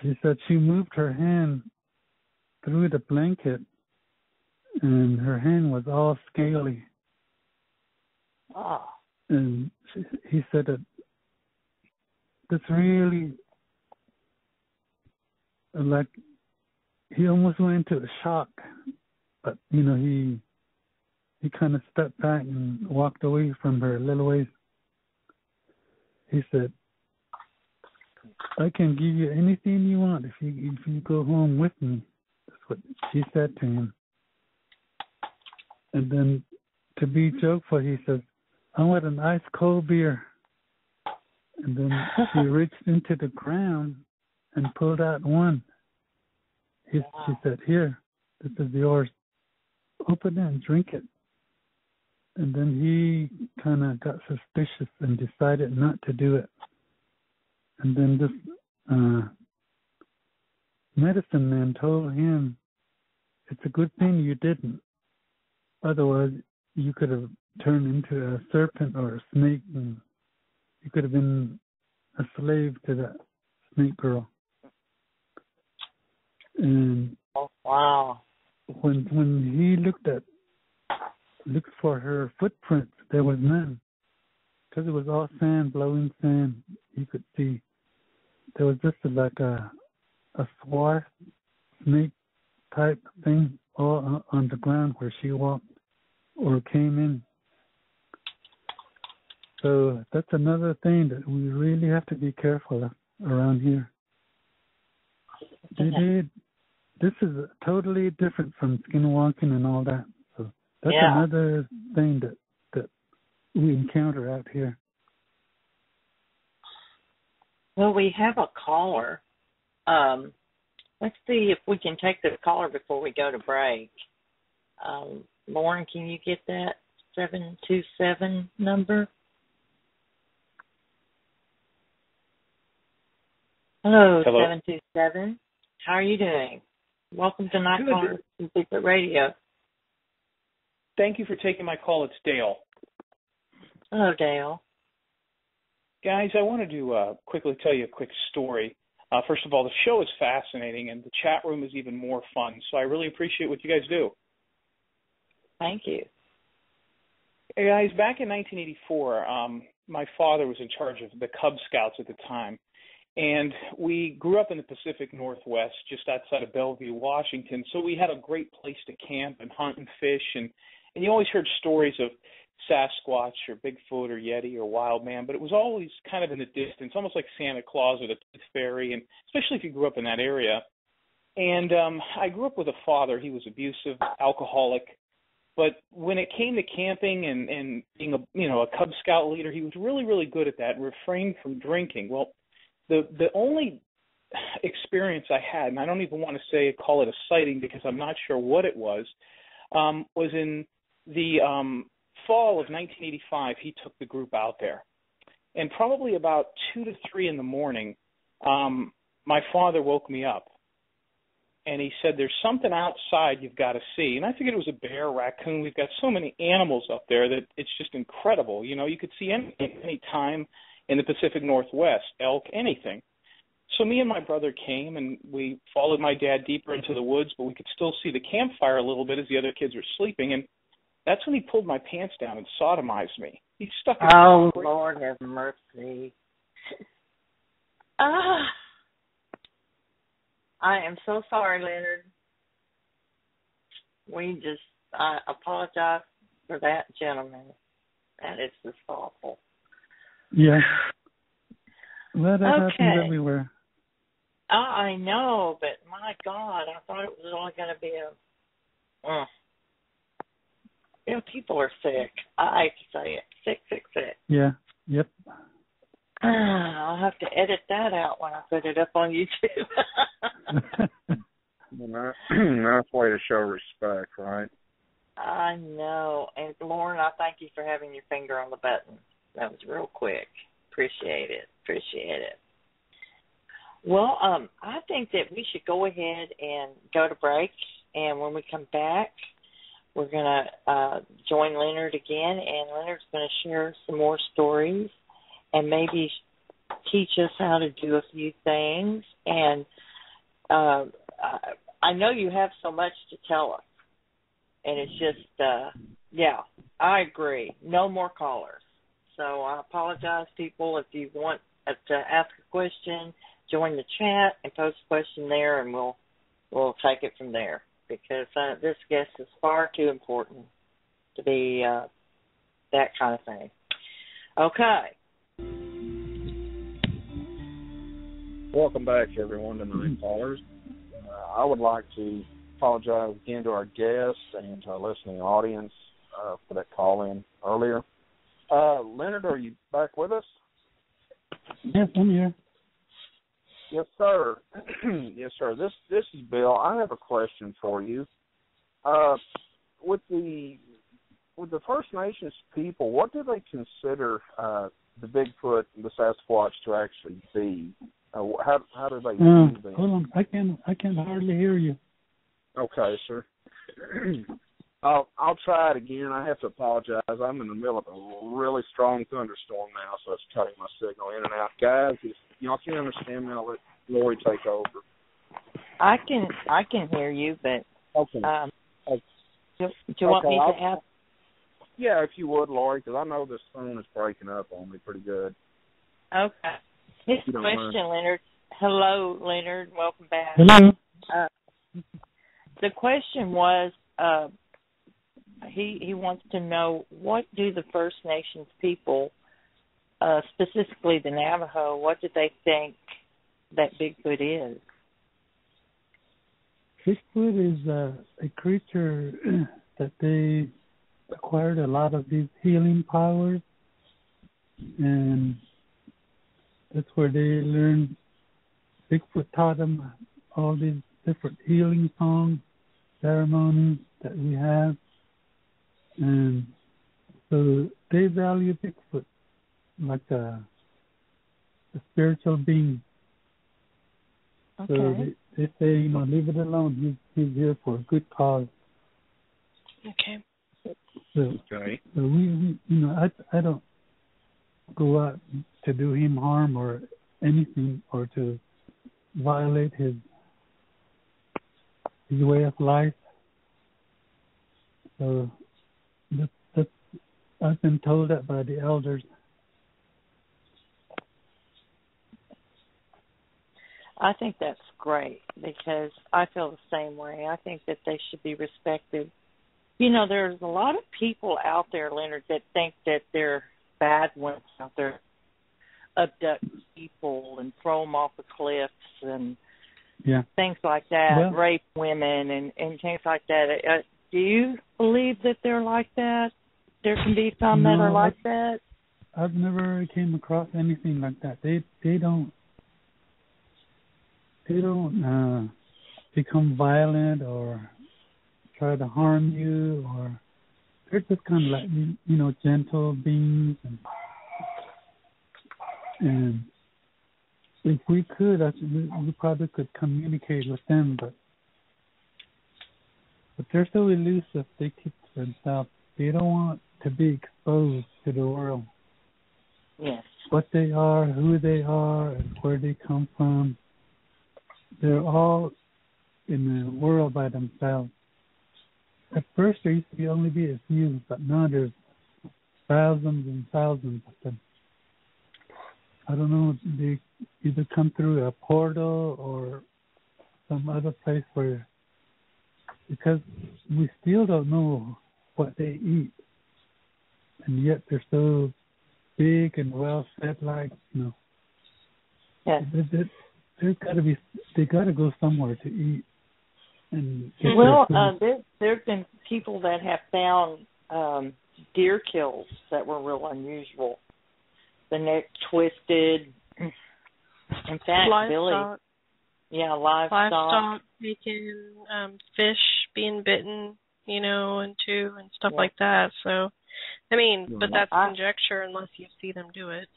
She said she moved her hand through the blanket, and her hand was all scaly. Oh. And he said that that's really like he almost went into a shock, but he kind of stepped back and walked away from her a little ways. He said, "I can give you anything you want if you go home with me." That's what she said to him. And then to be jokeful, he says, "I want an ice cold beer." And then she reached into the ground and pulled out one. She said, "Here, this is yours. Open it and drink it." And then he kind of got suspicious and decided not to do it. And then this medicine man told him, "It's a good thing you didn't. Otherwise, you could have turned into a serpent or a snake, and you could have been a slave to that snake girl." And wow! When he looked for her footprints, there was none, because it was all sand, blowing sand. You could see there was just like a swath snake type thing all on the ground where she walked or came in. So that's another thing that we really have to be careful of around here. This is totally different from skinwalking and all that. So that's another thing that we encounter out here. Well, we have a caller. Let's see if we can take the caller before we go to break. Lauren, can you get that 727 number? Hello, 727. How are you doing? Welcome to Night Callers and Bigfoot Radio. Thank you for taking my call. It's Dale. Hello, Dale. Guys, I wanted to quickly tell you a quick story. First of all, the show is fascinating, and the chat room is even more fun, so I really appreciate what you guys do. Thank you. Hey, guys, back in 1984, my father was in charge of the Cub Scouts at the time, and we grew up in the Pacific Northwest, just outside of Bellevue, Washington, so we had a great place to camp and hunt and fish, and you always heard stories of Sasquatch or Bigfoot or Yeti or Wild Man, but it was always kind of in the distance, almost like Santa Claus or the Tooth Fairy, and especially if you grew up in that area. And I grew up with a father. He was abusive, alcoholic, but when it came to camping and being a Cub Scout leader, he was really, really good at that and refrained from drinking. Well, the only experience I had, and I don't even want to call it a sighting because I'm not sure what it was in the fall of 1985. He took the group out there, and probably about 2 to 3 in the morning, my father woke me up, and he said, "There's something outside you've got to see." And I figured it was a bear, raccoon. We've got so many animals up there that it's just incredible. You could see anything, any time in the Pacific Northwest, elk, anything. So me and my brother came, and we followed my dad deeper into the woods, but we could still see the campfire a little bit as the other kids were sleeping, and that's when he pulled my pants down and sodomized me. He stuck it. Oh, Lord have mercy. I am so sorry, Leonard. I apologize for that, gentleman. That is just awful. Yeah. Well, that happens everywhere. I know, but my God, I thought it was only going to be people are sick. I hate to say it. Sick. Yeah. Yep. I'll have to edit that out when I put it up on YouTube. Nice way to show respect, right? I know. And Lauren, I thank you for having your finger on the button. That was real quick. Appreciate it. Well, I think that we should go ahead and go to break. And when we come back, we're going to join Leonard again. And Leonard's going to share some more stories and maybe teach us how to do a few things. And I know you have so much to tell us. And it's just, I agree. No more callers. So I apologize, people. If you want to ask a question, join the chat and post a question there, and we'll take it from there. Because this guest is far too important to be that kind of thing. Okay. Welcome back, everyone, to Night Callers. I would like to apologize again to our guests and to our listening audience. for that call-in earlier. Leonard, are you back with us? Yes, I'm here. Yes, sir. Yes, sir. This is Bill. I have a question for you. With the First Nations people, what do they consider the Bigfoot and the Sasquatch to actually be? How do they view them? Hold on, I can hardly hear you. Okay, sir. I'll try it again. I have to apologize. I'm in the middle of a really strong thunderstorm now, so it's cutting my signal in and out. Guys, if y'all can understand me, I'll let Lori take over. I can hear you, but okay. Do you want me to ask? Yeah, if you would, Lori, because I know this phone is breaking up on me pretty good. Okay. His question, Leonard. Hello, Leonard. Welcome back. Hello. The question was, he wants to know, what do the First Nations people, specifically the Navajo, what do they think that Bigfoot is? Bigfoot is a creature that they acquired a lot of these healing powers, and that's where they learned. Bigfoot taught them all these different healing songs, ceremonies that we have, and so they value Bigfoot like a spiritual being. Okay. So they say, leave it alone. He's here for a good cause. Okay. So we I don't go out to do him harm or anything, or to violate his way of life. So that's I've been told that by the elders. I think that's great, because I feel the same way. I think that they should be respected. There's a lot of people out there, Leonard, that think that they're bad ones out there, abduct people and throw them off the cliffs and things like that, rape women and things like that. Do you believe that they're like that? There can be some that are like that? I've never came across anything like that. They don't become violent or try to harm you, or they're just kind of like, gentle beings. And if we could, we probably could communicate with them, but they're so elusive, they keep to themselves. They don't want to be exposed to the world. Yes. What they are, who they are, and where they come from. They're all in the world by themselves. At first, there used to only be a few, but now there's thousands and thousands of them. I don't know, they either come through a portal or some other place because we still don't know what they eat, and yet they're so big and well fed, Yes. They got to go somewhere to eat. And there's been people that have found deer kills that were real unusual. The neck twisted. In fact, livestock. Livestock taken, fish being bitten, and stuff like that. So, but that's conjecture unless you see them do it.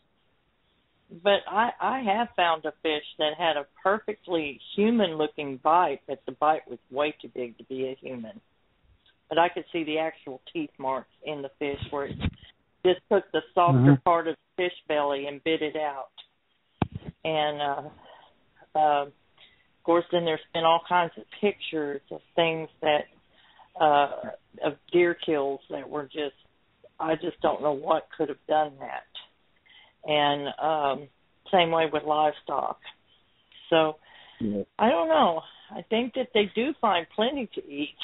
But I have found a fish that had a perfectly human-looking bite, but the bite was way too big to be a human. But I could see the actual teeth marks in the fish where it just took the softer part of the fish belly and bit it out. And, of course, then there's been all kinds of pictures of things that, of deer kills that were I just don't know what could have done that. And same way with livestock. So, I don't know. I think that they do find plenty to eat.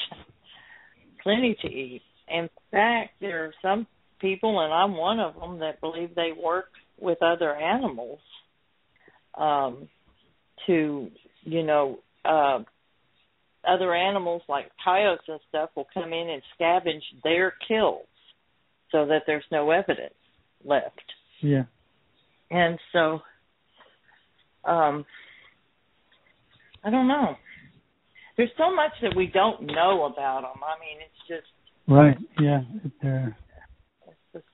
In fact, there are some people, and I'm one of them, that believe they work with other animals to, other animals like coyotes and stuff will come in and scavenge their kills so that there's no evidence left. Yeah. And so, I don't know. There's so much that we don't know about them. I mean, it's just... Right, yeah. It's just...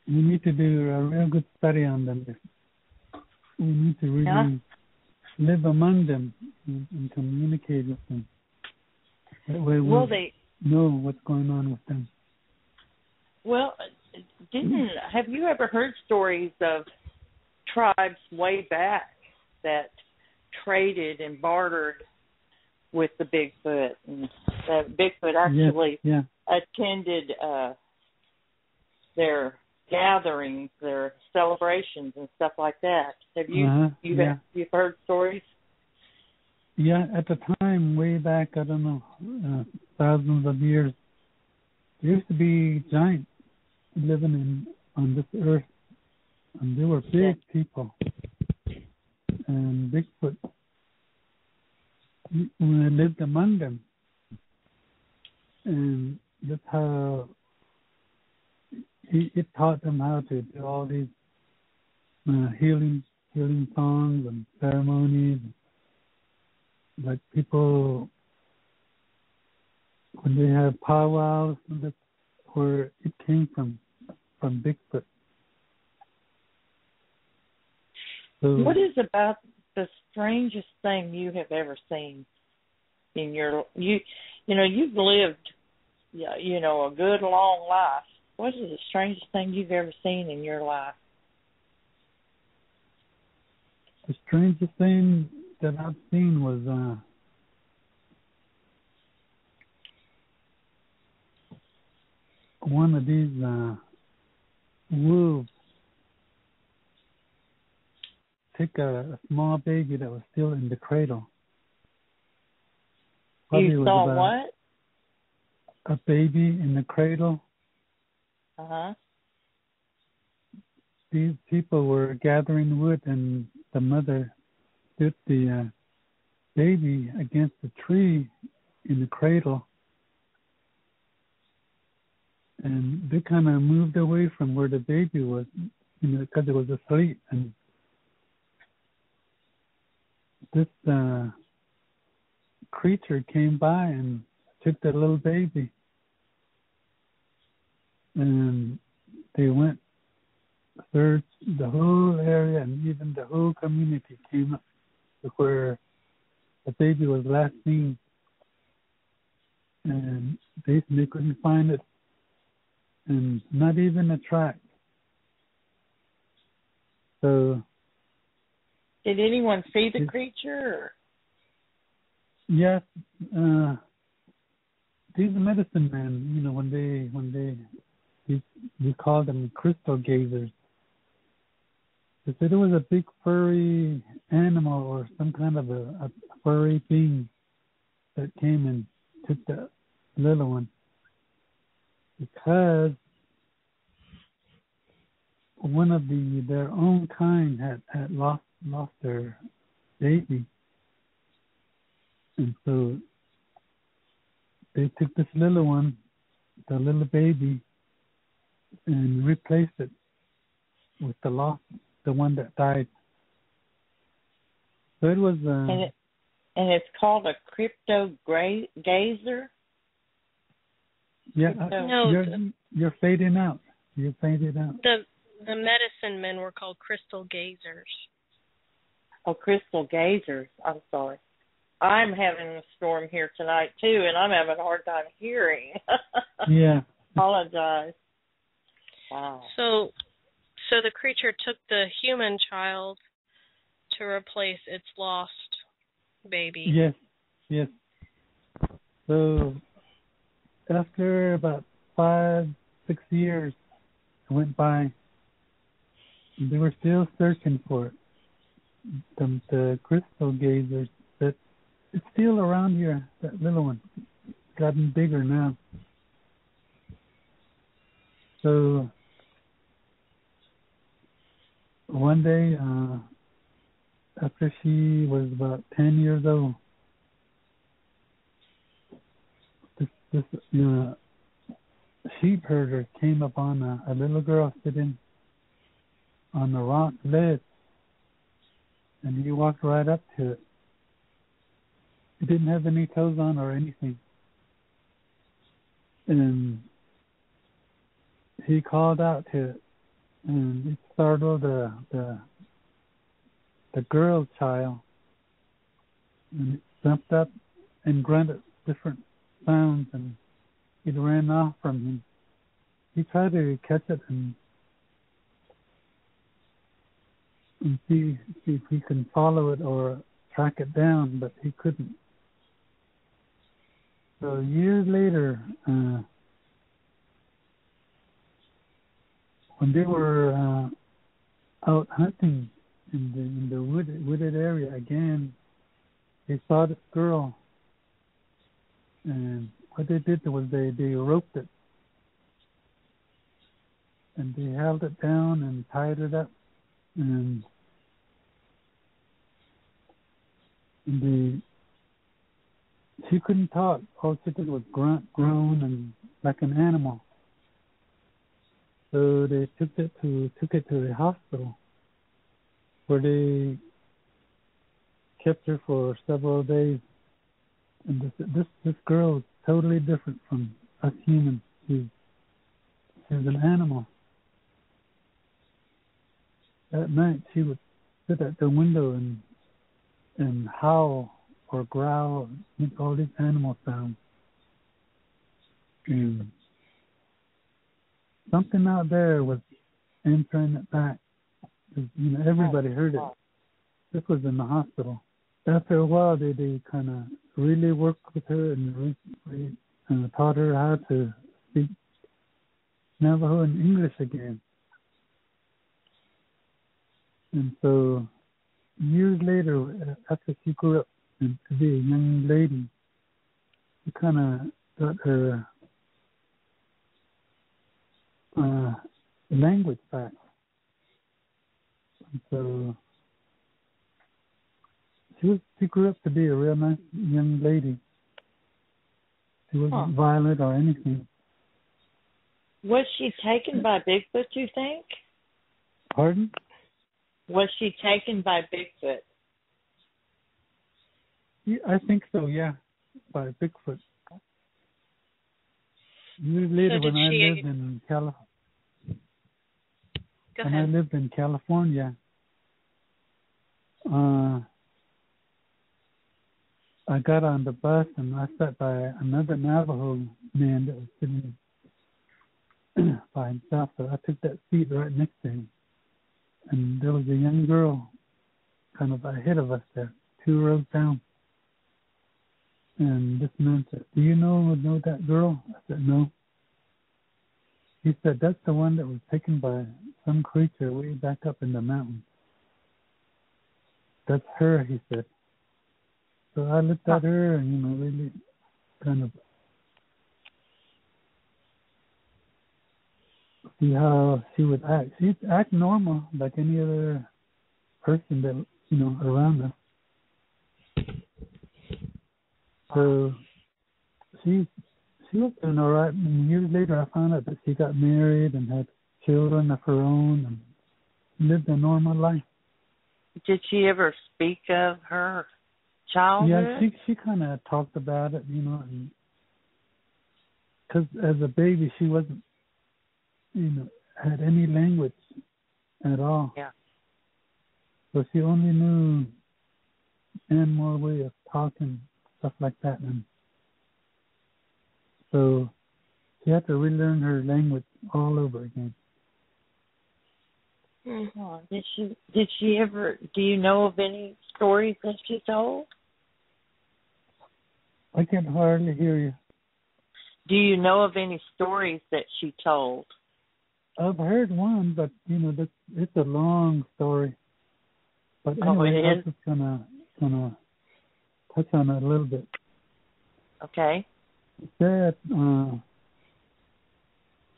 we need to do a real good study on them. We need to really live among them and communicate with them. That way we know what's going on with them. Well, have you ever heard stories of tribes way back that traded and bartered with the Bigfoot? And Bigfoot actually attended their gatherings, their celebrations and stuff like that. Have you've heard stories? Yeah, at the time, way back, I don't know, thousands of years, there used to be giants living on this earth, and they were big people. And Bigfoot lived among them, and that's how it taught them how to do all these healing songs and ceremonies. Like people, when they have powwows, that's where it came from Bigfoot. So, what is about the strangest thing you have ever seen in your you've lived a good long life. What is the strangest thing you've ever seen in your life? The strangest thing that I've seen was one of these wolves took a small baby that was still in the cradle. You saw what? A baby in the cradle. Uh-huh. These people were gathering wood, and the mother put the baby against the tree in the cradle, and they kind of moved away from where the baby was, because it was asleep. And this creature came by and took the little baby, and they went searched the whole area, and even the whole community came up to where the baby was last seen, and they couldn't find it, and not even a track. So, did anyone see the creature? Yes, these medicine men, when we call them crystal gazers. They said it was a big furry animal or some kind of a furry being that came and took the little one, because one of their own kind had lost their baby, and so they took this little one, the little baby, and replaced it with the one that died. So it was. And it's called a crypto gazer. Yeah, you're fading out. You're fading out. The medicine men were called crystal gazers. Oh, crystal gazers. I'm sorry. I'm having a storm here tonight too, and I'm having a hard time hearing. Yeah. Apologize. Wow. So the creature took the human child to replace its lost baby. Yes. So after about 5-6 years went by, they were still searching for it. The crystal gazers, that it's still around here, that little one. It's gotten bigger now. So one day, after she was about 10 years old, this sheep herder came upon a little girl sitting on the rock ledge, and he walked right up to it. He didn't have any clothes on or anything. And he called out to it, and it startled the girl child, and it jumped up and grunted different sounds, and it ran off from him. He tried to catch it and see if he can follow it or track it down, but he couldn't. So years later, when they were out hunting in the wooded area again, they saw this girl, and what they did was they roped it, and they held it down and tied it up, and she couldn't talk. All she did was grunt, groan, and like an animal. So they took it to the hospital, where they kept her for several days. And this girl is totally different from us humans. She's an animal. At night, she would sit at the window and howl or growl, and make all these animal sounds. And something out there was answering it back. Everybody heard it. This was in the hospital. After a while, they kind of really worked with her and taught her how to speak Navajo and English again. And so years later, after she grew up to be a young lady, she kind of got her language back. And so she grew up to be a real nice young lady. She wasn't violent or anything. Was she taken by Bigfoot, you think? Pardon? Was she taken by Bigfoot? Yeah, I think so, yeah, by Bigfoot. Years later, when I lived in California, I got on the bus and I sat by another Navajo man that was sitting by himself. So I took that seat right next to him. And there was a young girl kind of ahead of us there, 2 rows down. And this man said, "Do you know that girl?" I said, "No." He said, "That's the one that was taken by some creature way back up in the mountains. That's her," he said. So I looked at her and, really kind of see how she would act. She'd act normal like any other person that, around us. So she was doing all right. And years later, I found out that she got married and had children of her own and lived a normal life. Did she ever speak of her childhood? Yeah, she kind of talked about it, because as a baby, she wasn't, had any language at all. Yeah. So she only knew animal way of talking, stuff like that. And so she had to relearn her language all over again. Oh, did she ever, do you know of any stories that she told? I can hardly hear you. Do you know of any stories that she told? I've heard one, but, it's a long story. But anyway, I'm just gonna touch on it a little bit. Okay. That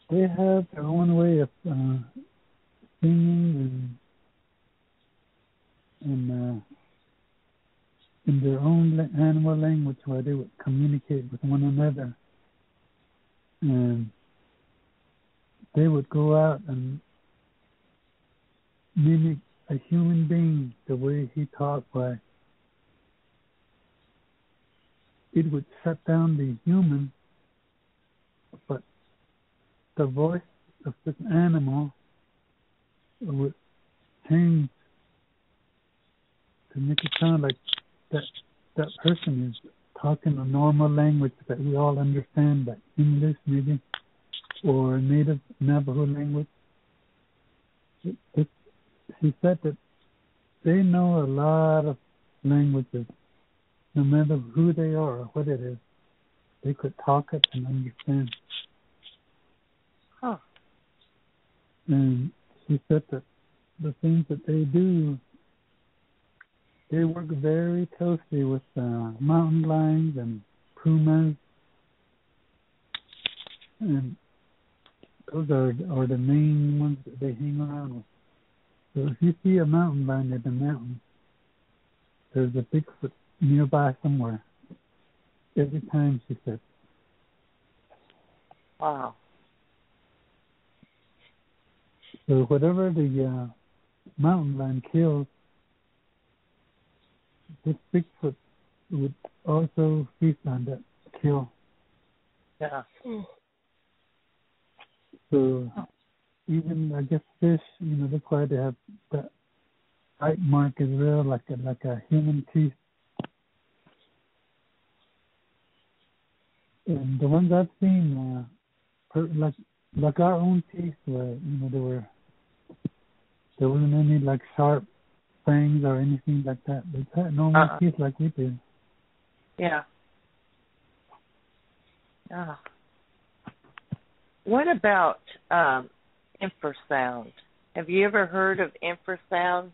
they have their own way of singing and in their own animal language, where they would communicate with one another. they would go out and mimic a human being the way he talked by. It would shut down the human, but the voice of this animal would change to make it sound like that person is talking a normal language that we all understand, like English maybe, or native Navajo language. She said that they know a lot of languages, no matter who they are or what it is. They could talk it and understand. Huh. And she said that the things that they do, they work very closely with mountain lions and pumas, and those are the main ones that they hang around with. So if you see a mountain lion in the mountains, there's a Bigfoot nearby somewhere. Every time, she said. Wow. So whatever the mountain lion kills, this Bigfoot would also feast on that kill. Yeah. So even, I guess, fish, that's why they have that bite mark as well, like a human teeth. And the ones I've seen, like our own teeth, where there wasn't any like sharp fangs or anything like that. They had normal teeth like we do. Yeah. What about infrasound? Have you ever heard of infrasound?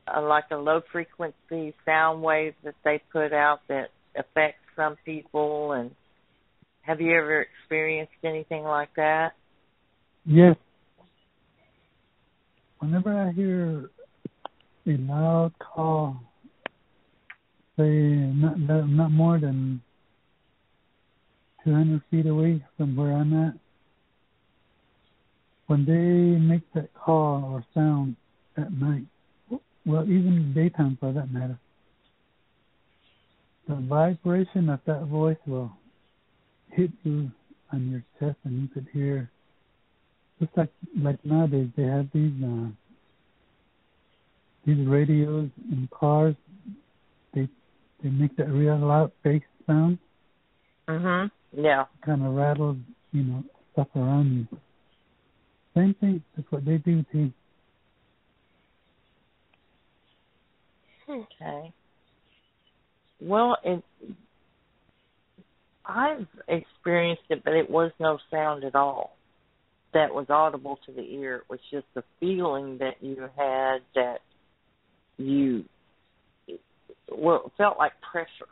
Like a low frequency sound wave that they put out that affects some people, and have you ever experienced anything like that? Yes. Whenever I hear a loud call, say not more than 200 feet away from where I'm at, when they make that call or sound at night, well, even daytime for that matter, the vibration of that voice will hit you on your chest, and you could hear, just like nowadays they have these radios in cars. They make that real loud bass sound. Yeah. Kind of rattles, stuff around you. Same thing. That's what they do too. Okay. Well, I've experienced it, but it was no sound at all that was audible to the ear. It was just the feeling that you had that it felt like pressure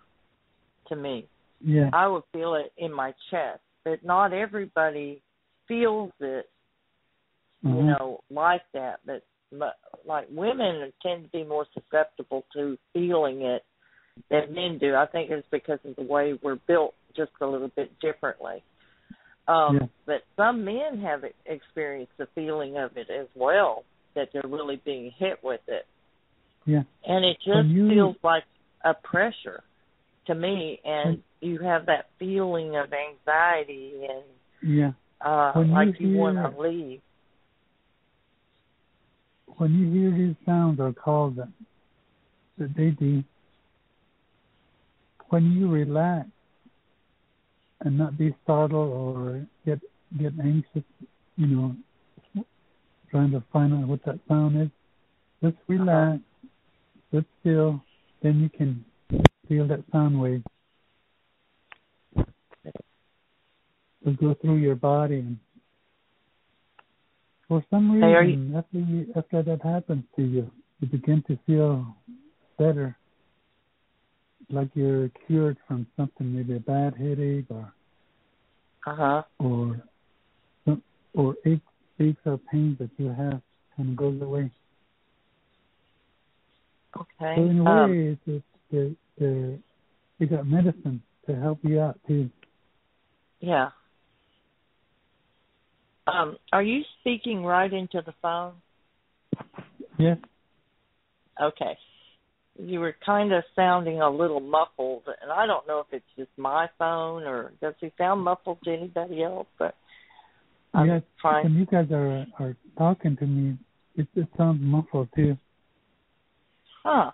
to me. Yeah. I would feel it in my chest, but not everybody feels it, like that. But like women tend to be more susceptible to feeling it than men do. I think it's because of the way we're built just a little bit differently. But some men have experienced the feeling of it as well, that they're really being hit with it. Yeah. And it just feels like a pressure to me, and you have that feeling of anxiety and like you want to leave. When you hear these sounds or calls that they do, when you relax and not be startled or get anxious, trying to find out what that sound is, just relax, sit still, then you can feel that sound wave. It'll go through your body, and for some reason, after that happens to you, you begin to feel better, like you're cured from something, maybe a bad headache or aches or pains that you have, kind of goes away. Okay. So in a way, they got medicine to help you out too. Yeah. Are you speaking right into the phone? Yes. Okay. You were kind of sounding a little muffled, and I don't know if it's just my phone or does he sound muffled to anybody else, but I'm trying. When you guys are talking to me, it sounds muffled too. Huh.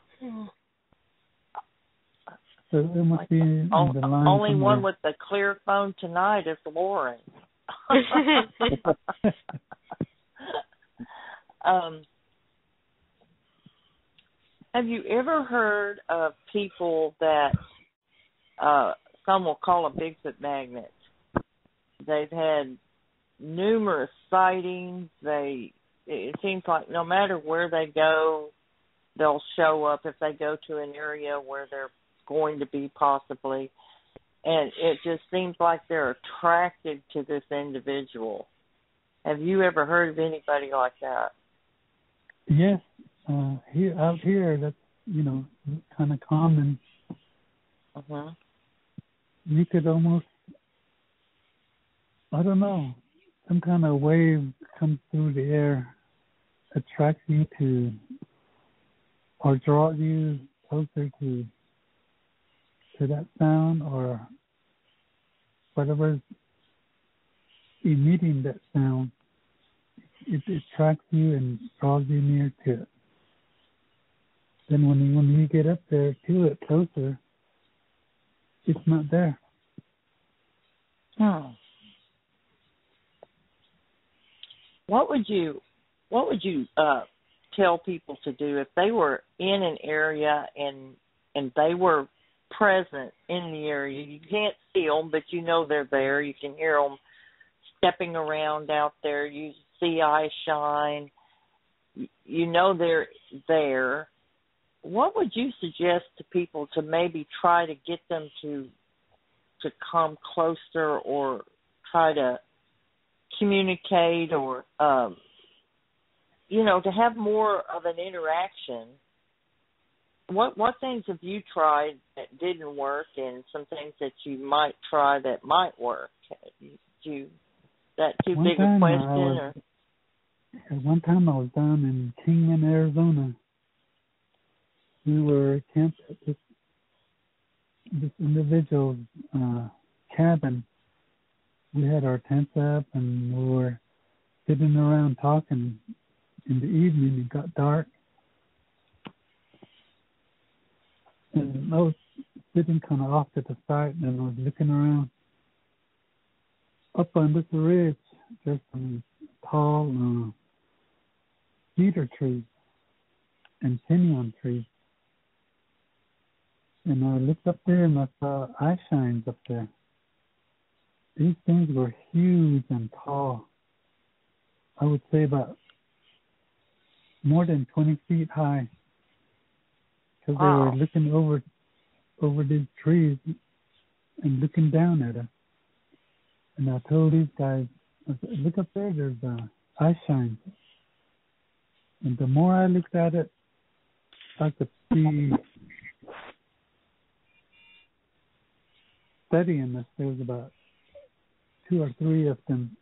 So it must be in the line only somewhere. one with the clear phone tonight is Lauren. Have you ever heard of people that some will call them Bigfoot magnets? They've had numerous sightings. It seems like no matter where they go, they'll show up if they go to an area where they're going to be possibly. And it just seems like they're attracted to this individual. Have you ever heard of anybody like that? Yes. Out here, that's, kind of common. Uh-huh. You could almost, I don't know, some kind of wave comes through the air, attracts you to, or draws you closer to that sound, or whatever's emitting that sound. It attracts you and draws you near to it. Then when you get up there to it closer, it's not there. Oh. What would you tell people to do if they were in an area and they were present in the area? You can't see them, but you know they're there. You can hear them stepping around out there. You see eyes shine. You know they're there. What would you suggest to people to maybe try to get them to come closer, or try to communicate, or to have more of an interaction? What things have you tried that didn't work, and some things that you might try that might work? That too big a question? At one time I was down in Kingman, Arizona. We were camped at this individual's cabin. We had our tents up, and we were sitting around talking. In the evening, it got dark. And I was sitting kind of off to the side, and I was looking around. Up on this ridge, there's some tall cedar trees and pinyon trees. And I looked up there, and I saw eye shines up there. These things were huge and tall. I would say about more than 20 feet high. Because they were looking over these trees and looking down at us. And I told these guys, I said, look up there, there's eye shines. And the more I looked at it, I could see studying us. There was about 2 or 3 of them.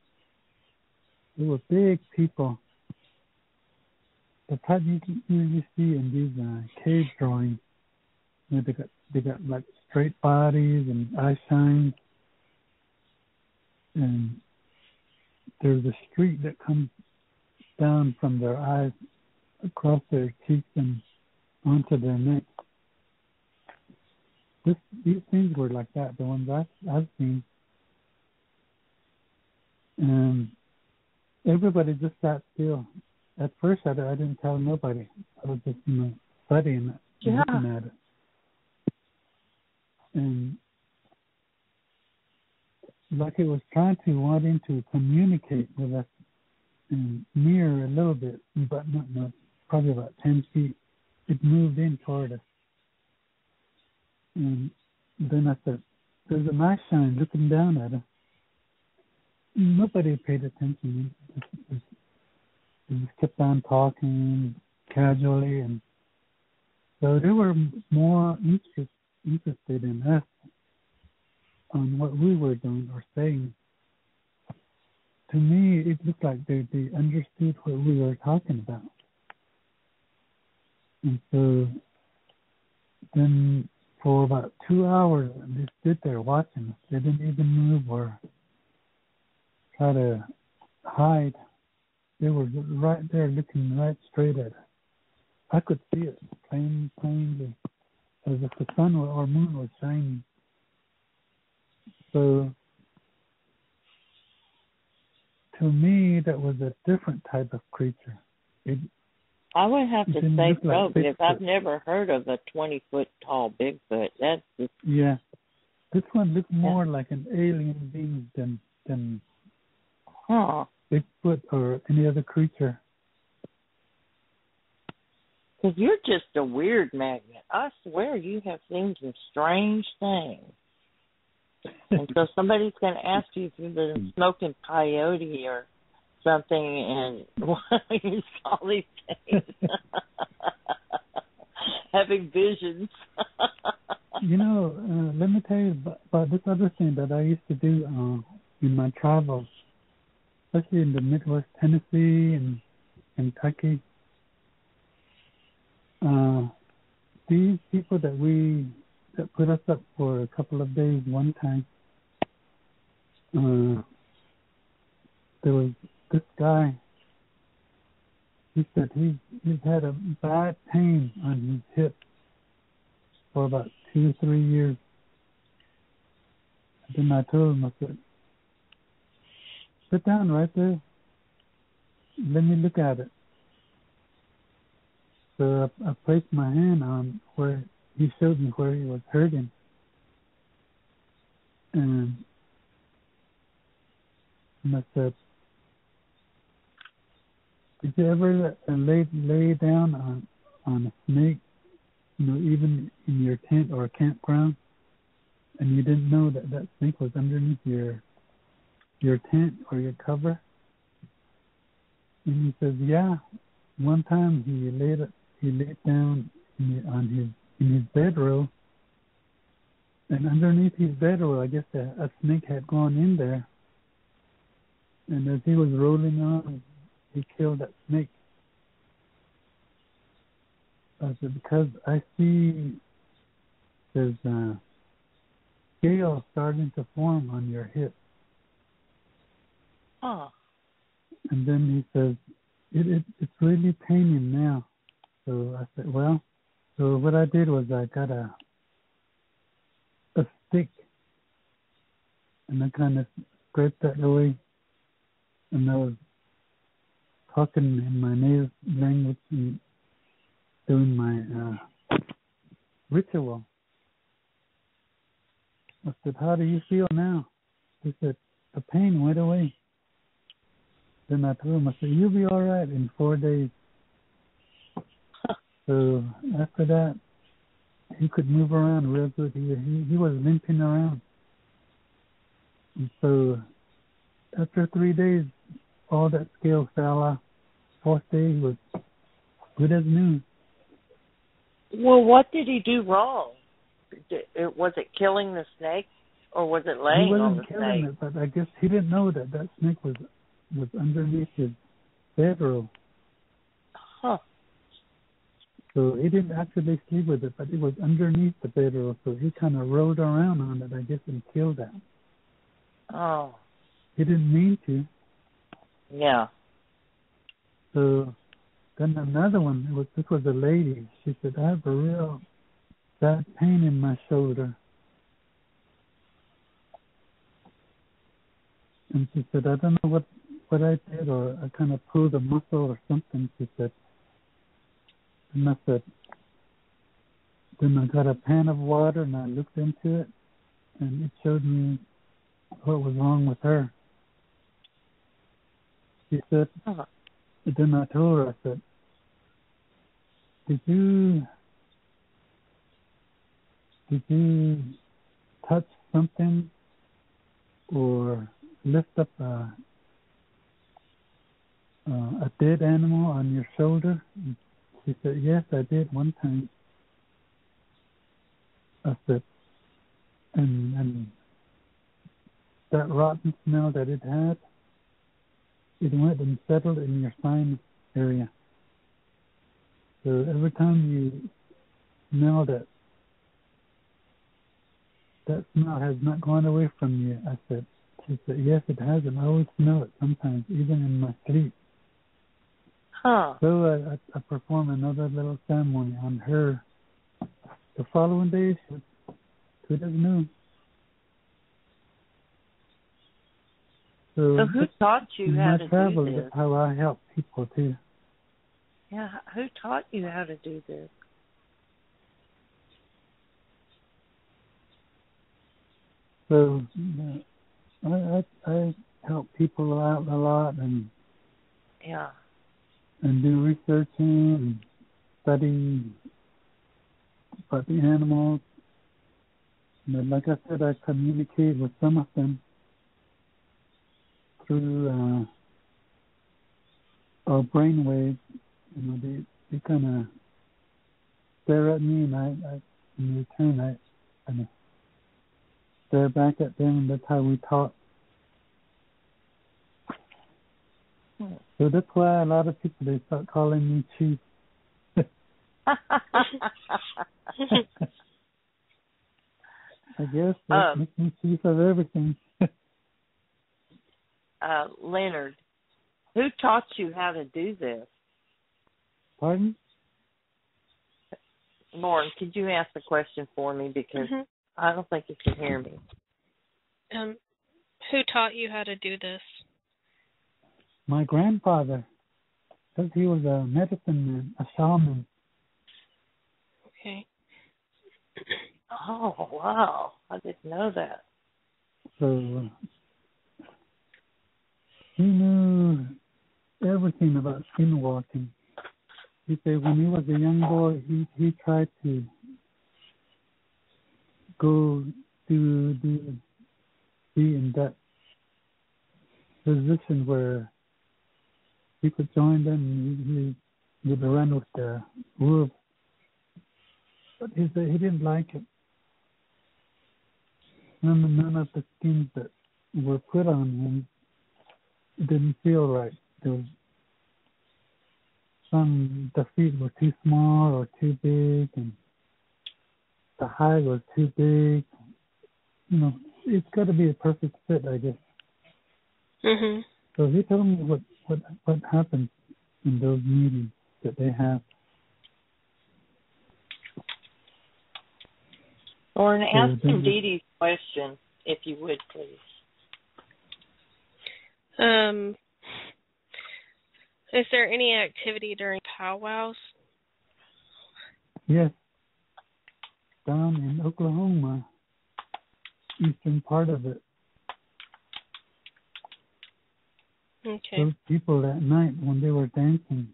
They were big people. The type you usually see in these cave drawings. They got like straight bodies and eye shines. And there's a streak that comes down from their eyes across their cheeks and onto their necks. These things were like that, the ones I've seen. And everybody just sat still. At first, I didn't tell nobody. I was just, studying it, looking at it. And like it was wanting to communicate with us and near a little bit, but not probably about 10 feet. It moved in toward us. And then I said, there's a nice shine looking down at us. Nobody paid attention. They just kept on talking casually. And so they were more interested in us on what we were doing or saying. to me, it looked like they understood what we were talking about. And so then for about 2 hours, they stood there watching us. They didn't even move or try to hide. They were right there looking right straight at us. I could see it plainly, as if the sun or moon was shining. So to me, that was a different type of creature. I would have to say so, like because Bigfoot. I've never heard of a 20-foot tall Bigfoot. That's just... Yeah. This one looked more like an alien being than Bigfoot or any other creature. Because you're just a weird magnet. I swear you have seen some strange things. And so somebody's going to ask you if you've been smoking peyote or something, and you saw these things. Having visions. Let me tell you about this other thing that I used to do in my travels, especially in the Midwest Tennessee and Kentucky. These people that put us up for a couple of days one time, there was this guy. He said he's had a bad pain on his hip for about 2 or 3 years. And then I told him, I said, sit down right there. Let me look at it. So I placed my hand on where he showed me where he was hurting. And I said, did you ever lay down on a snake, even in your tent or a campground, and you didn't know that snake was underneath your tent or your cover? And he says, yeah. One time he laid down in his bedroll, and underneath his bedroll, I guess a snake had gone in there. And as he was rolling on, he killed that snake. I said, because I see there's scales starting to form on your hip. Oh. And then he says, it's really paining now. So I said, well, so what I did was I got a stick, and I kind of scraped that away, and I was talking in my native language and doing my ritual. I said, how do you feel now? He said, the pain went away. Then I told him, I said, you'll be all right in 4 days. So after that, he could move around real good. He was limping around. And so after 3 days, all that scale fell off. 4th day, he was good as new. Well, what did he do wrong? Was it killing the snake, or was it laying on the snake? He wasn't killing it, but I guess he didn't know that snake was underneath his bedroll. Huh. So he didn't actually sleep with it, but it was underneath the bedroll. So he kind of rolled around on it, I guess, and killed that. Oh. He didn't mean to. Yeah. So then another one, this was a lady. She said, I have a real bad pain in my shoulder. And she said, I don't know what I did, or I kind of pulled a muscle or something, she said. And I said, then I got a pan of water and I looked into it, and it showed me what was wrong with her. She said, then I told her, I said, did you touch something or lift up a dead animal on your shoulder? And she said, yes, I did one time. I said, and that rotten smell that it had, it went and settled in your sinus area. So every time you smell that smell has not gone away from you. I said, she said, yes, it hasn't. I always smell it sometimes, even in my sleep. Huh. So I performed another little ceremony on her. The following day, she was good as new. So who taught you how to do this? That's how I help people too. Yeah, who taught you how to do this? So I help people out a lot and do researching and studying about the animals. And like I said, I communicate with some of them through our brain waves. You know, they kind of stare at me, and I in return I kind of stare back at them, and that's how we talk. So that's why a lot of people, they start calling me Chief. I guess that makes me chief of everything. Leonard, who taught you how to do this? Pardon? Lauren, could you ask the question for me, because I don't think you can hear me. Who taught you how to do this? My grandfather, because he was a medicine man, a shaman. Okay. Oh, wow. I didn't know that. So he knew everything about skinwalking. He said when he was a young boy, he tried to go to be in that position where he could join them and he would run with the wolves. But he said he didn't like it. None of the skins that were put on him didn't feel right. There was the feet were too small or too big, and the hide was too big. You know, it's got to be a perfect fit, I guess. Mhm. So he told me what happens in those meetings that they have. Lauren, ask him Dee Dee's question, if you would, please. Is there any activity during powwows? Yes. Down in Oklahoma, eastern part of it. Okay. Those people at night when they were dancing,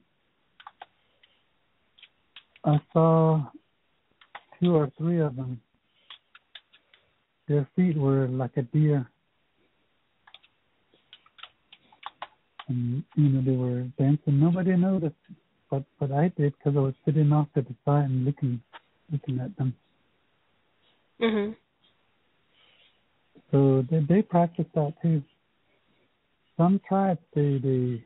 I saw 2 or 3 of them. Their feet were like a deer. And, you know, they were dancing. Nobody noticed, but I did, because I was sitting off to the side and looking at them. Mhm. So they practice that too. Some tribes, they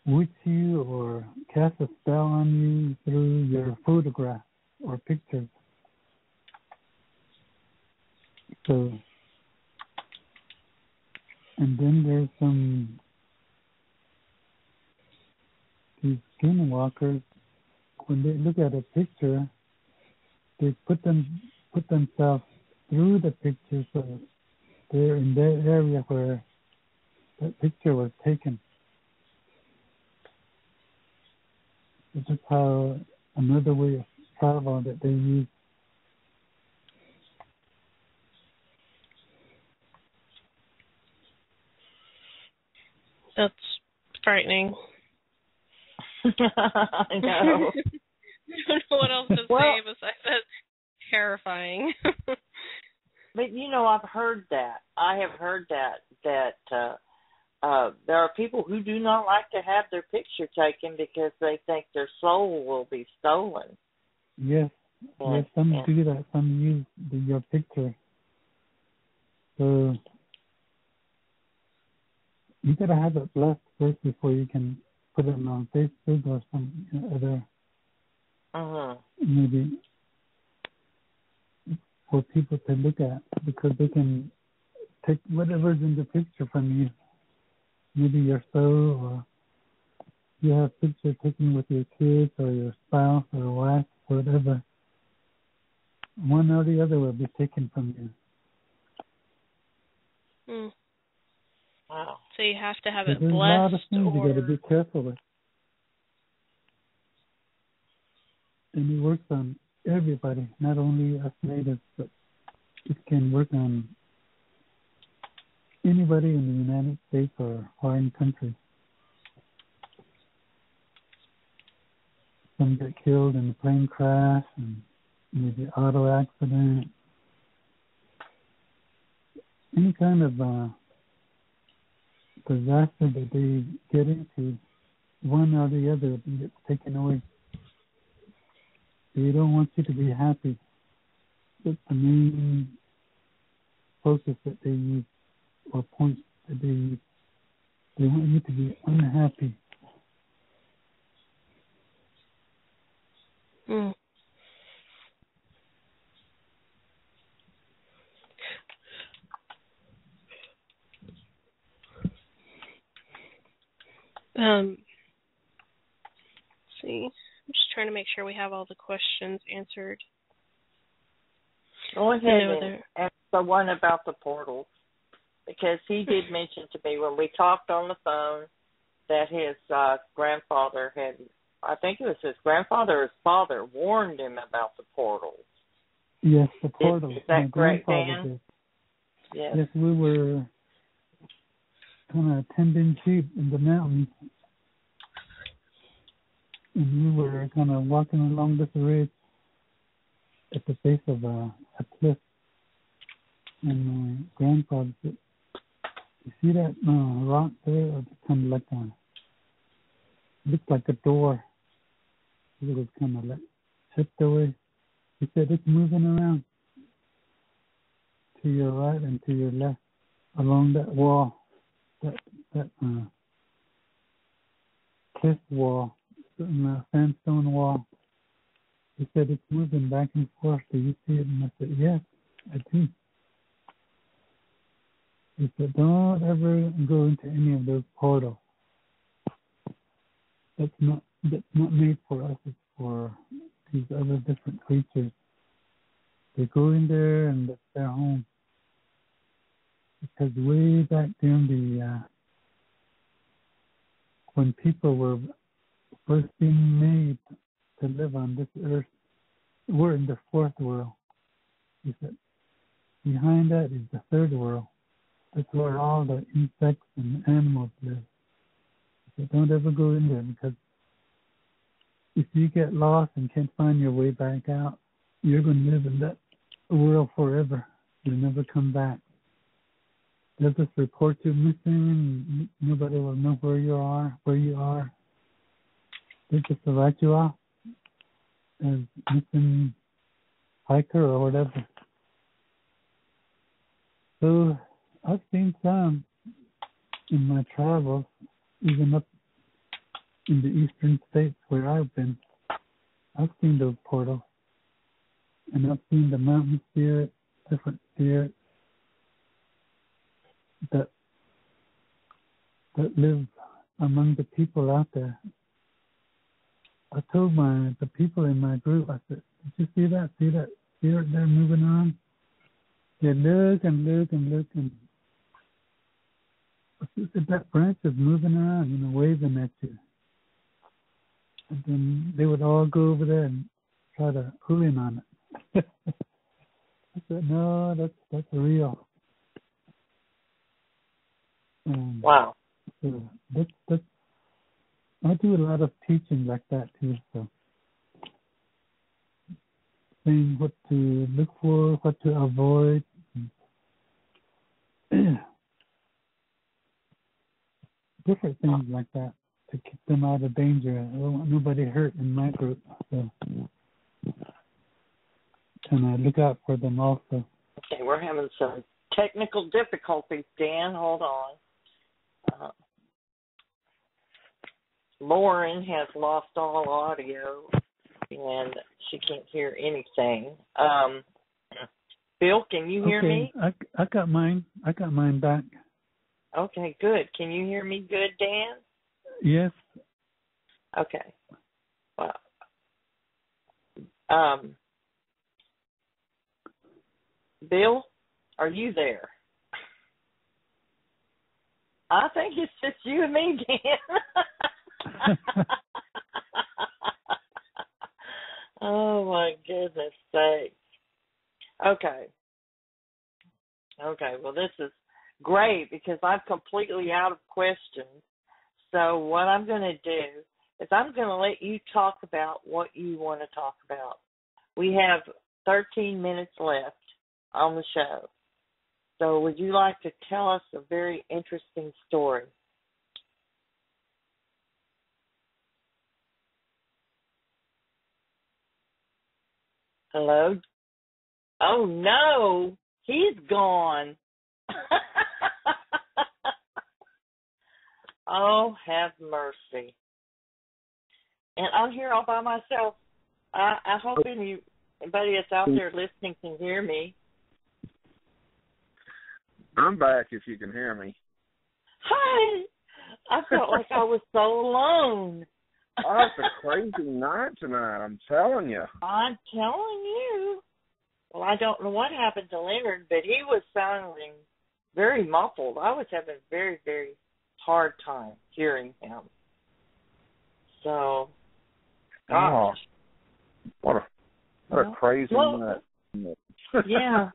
witch you or cast a spell on you through your photograph or pictures. So, and then there's these skinwalkers, when they look at a picture, they put themselves through the picture, so they're in that area where that picture was taken. This is how another way of travel that they use. That's frightening. I know. I don't know what else to say besides that. Terrifying. But you know, I've heard that. I have heard that there are people who do not like to have their picture taken because they think their soul will be stolen. Yes, some do that. Some use your picture. So you got to have it blessed first before you can put it on Facebook or some other, maybe for people to look at, because they can take whatever's in the picture from you. Maybe your soul, or you have picture taken with your kids or your spouse or wife, whatever. One or the other will be taken from you. Wow. So you have to have it There's blessed. There's a lot of things you got to be careful with. And it works on everybody, not only us natives, but it can work on anybody in the United States or foreign countries. Some get killed in a plane crash and maybe auto accident. Any kind of disaster that they get into, one or the other gets taken away. They don't want you to be happy. That's the main focus that they use, or point that they use. They want you to be unhappy. See, I'm just trying to make sure we have all the questions answered. Go ahead and ask the one about the portals, because he did mention to me when we talked on the phone that his grandfather had, I think it was his grandfather or his father, warned him about the portals. Yes, the portals. Is that correct, Dan? Yes, we were kind of tending sheep in the mountains. And we were kind of walking along this ridge at the base of a cliff. And my grandfather said, "You see that rock there? It's kind of like looks like a door. It was kind of like chipped away." He said, "It's moving around to your right and to your left along that wall, that cliff wall, sandstone wall." He said, "It's moving back and forth. Do you see it?" And I said, "Yes, I do." He said, "Don't ever go into any of those portals. That's not made for us. It's for these other different creatures. They go in there and that's their home." Because way back during when people were first being made to live on this earth, we're in the fourth world. He said, behind that is the third world. That's where all the insects and animals live. He said, don't ever go in there, because if you get lost and can't find your way back out, you're going to live in that world forever. You'll never come back. They'll just report you missing. Nobody will know where you are. They just write you off as missing hiker or whatever. So I've seen some in my travels, even up in the eastern states where I've been. I've seen those portals. And I've seen the mountain spirits, different spirits that live among the people out there. I told the people in my group, I said, "Did you see that spirit there moving around?" They look and look and look, and I said, "That branch is moving around, waving at you." And then they would all go over there and try to pull in on it. I said, "No, that's real." Wow. So that's I do a lot of teaching like that too. So saying what to look for, what to avoid. Different things like that to keep them out of danger. I don't want nobody hurt in my group. So and I look out for them also. Okay, we're having some technical difficulties, Dan. Hold on. Lauren has lost all audio, and she can't hear anything. Bill, can you hear me? I got mine. I got mine back. Okay, good. Can you hear me good, Dan? Yes. Okay. Well, Bill, are you there? I think it's just you and me, Dan. Oh, my goodness sakes. Okay, well, this is great because I'm completely out of questions. So what I'm going to do is I'm going to let you talk about what you want to talk about. We have 13 minutes left on the show. So would you like to tell us a very interesting story? Hello? Oh, no, he's gone. Oh, have mercy. And I'm here all by myself. I hope anybody that's out there listening can hear me. I'm back if you can hear me. Hi. I felt like I was so alone. Oh, it's a crazy night tonight, I'm telling you. I'm telling you. Well, I don't know what happened to Leonard, but he was sounding very muffled. I was having a very, very hard time hearing him. So, gosh. Oh, what a crazy night. Yeah.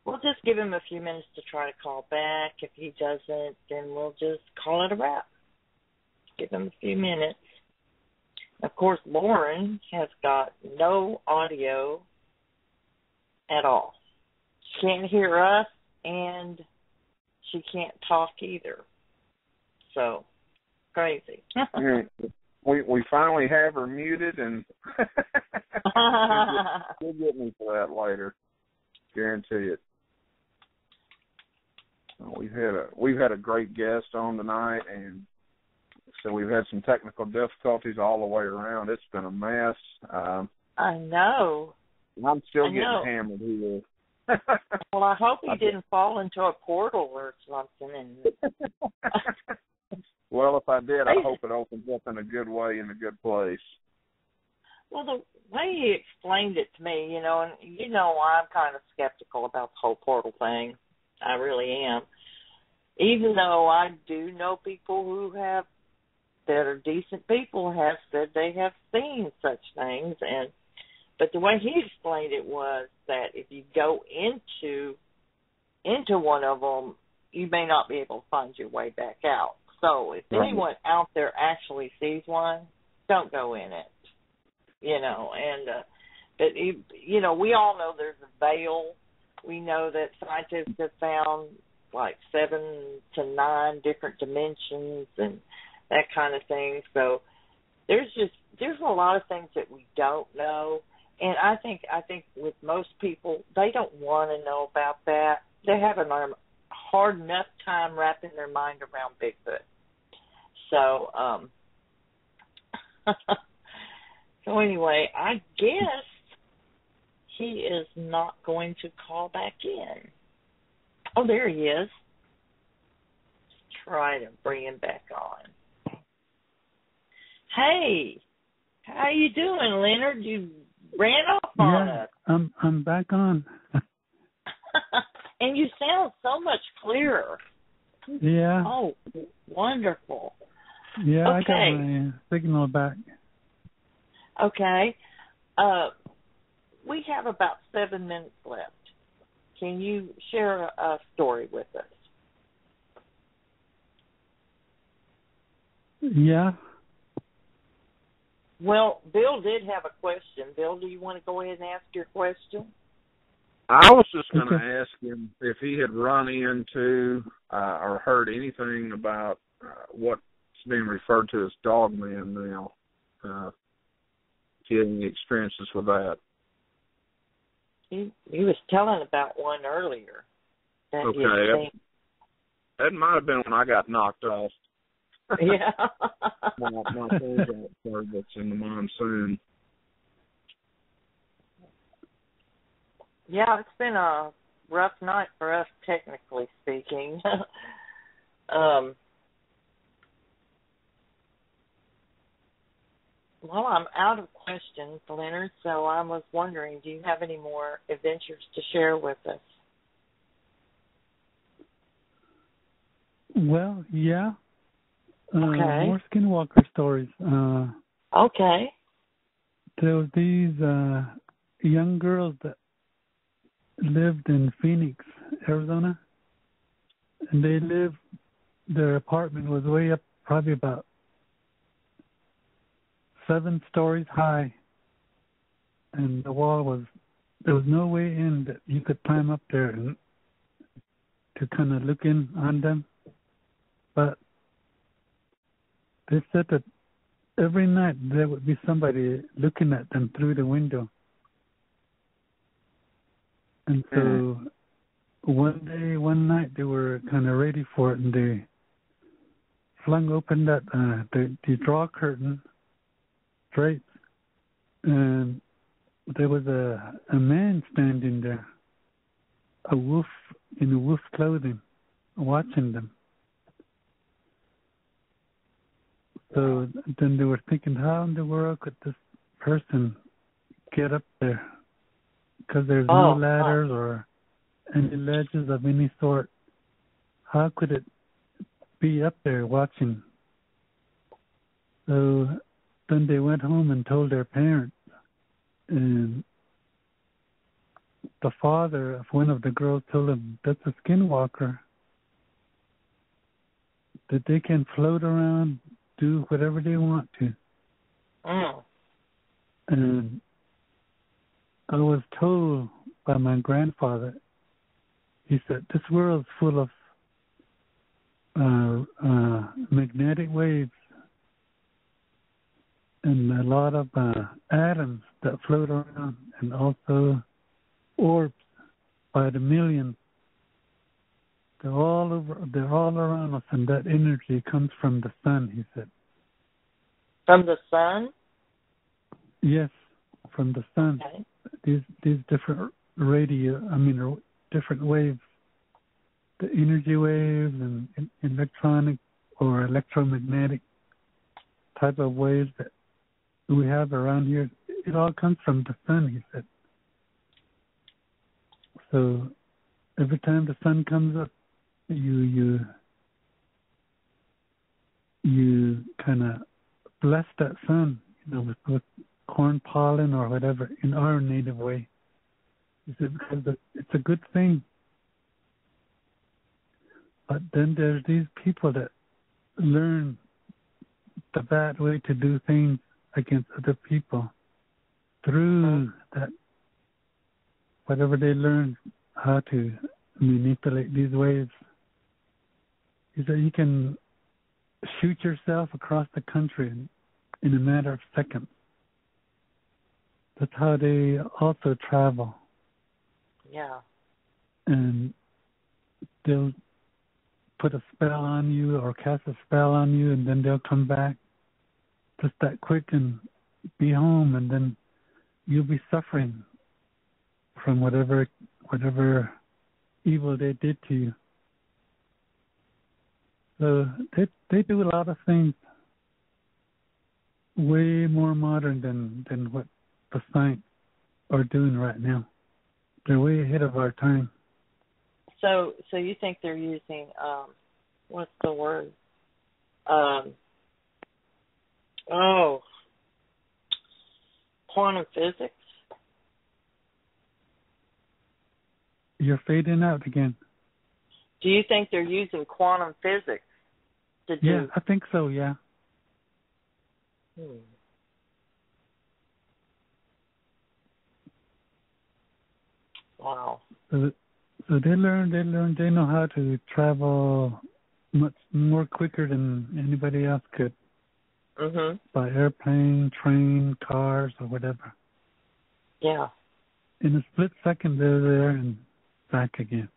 We'll just give him a few minutes to try to call back. If he doesn't, then we'll just call it a wrap. Give him a few minutes. Of course, Lauren has got no audio at all. She can't hear us, and she can't talk either. So, crazy. We finally have her muted, and you'll get me for that later. Guarantee it. We've had a great guest on tonight, and so we've had some technical difficulties all the way around. It's been a mess. I know. I'm still getting hammered here. Well, I hope he didn't fall into a portal or something. Well, if I did, I hope it opens up in a good way, in a good place. Well, the way he explained it to me, and I'm kind of skeptical about the whole portal thing. I really am. Even though I do know people that are decent people have said they have seen such things, but the way he explained it was that if you go into one of them, you may not be able to find your way back out. So if anyone out there actually sees one, don't go in it. But we all know there's a veil. We know that scientists have found like 7 to 9 different dimensions and that kind of thing. So there's a lot of things that we don't know. And I think with most people, they don't want to know about that. They're having a hard enough time wrapping their mind around Bigfoot. So, so anyway, I guess he is not going to call back in. Oh, there he is. Let's try to bring him back on. Hey, how you doing, Leonard? You ran off on us. I'm back on. And you sound so much clearer. Yeah. Oh, wonderful. Yeah, okay. I got my signal back. Okay. We have about 7 minutes left. Can you share a story with us? Yeah. Well, Bill did have a question. Bill, do you want to go ahead and ask your question? I was just going to ask him if he had run into or heard anything about what's being referred to as Dogman now. If he had any experiences with that. He was telling about one earlier. Okay. That might have been when I got knocked off. Yeah. my close-out service in the monsoon. Yeah, it's been a rough night for us, technically speaking. Well, I'm out of questions, Leonard, so I was wondering, do you have any more adventures to share with us? Well, yeah. Okay. More Skinwalker stories. Okay. There was these young girls that lived in Phoenix, Arizona, and their apartment was way up, probably about 7 stories high, and there was no way in that you could climb up there and to kind of look in on them. But they said that every night there would be somebody looking at them through the window. And so one night they were kind of ready for it, and they flung open that the draw curtain drapes, and there was a man standing there, a wolf in wolf clothing, watching them. So then they were thinking, how in the world could this person get up there? Because there's no ladders or any ledges of any sort. How could it be up there watching? So then they went home and told their parents. And the father of one of the girls told them, that's a skinwalker, that they can float around, do whatever they want to. Oh. And I was told by my grandfather, he said, this world's full of magnetic waves and a lot of atoms that float around, and also orbs by the millions. They're all around us, and that energy comes from the sun, he said. From the sun? Yes, from the sun. Okay. These different different waves, the energy waves and electronic or electromagnetic type of waves that we have around here, it all comes from the sun, he said. So every time the sun comes up, you kind of bless that sun, with corn pollen or whatever in our native way. He said, because it's a good thing. But then there's these people that learn the bad way to do things against other people through that, whatever they learn, how to manipulate these waves. He said you can shoot yourself across the country in a matter of seconds. That's how they also travel. Yeah. And they'll put a spell on you or cast a spell on you, and then they'll come back just that quick and be home, and then you'll be suffering from whatever evil they did to you. So they do a lot of things way more modern than what the science are doing right now. They're way ahead of our time. So you think they're using what's the word? Quantum physics? You're fading out again. Do you think they're using quantum physics to do? Yeah, I think so, yeah. Wow. So they know how to travel much more quicker than anybody else could. Mhm. By airplane, train, cars, or whatever. Yeah. In a split second, they're there and back again.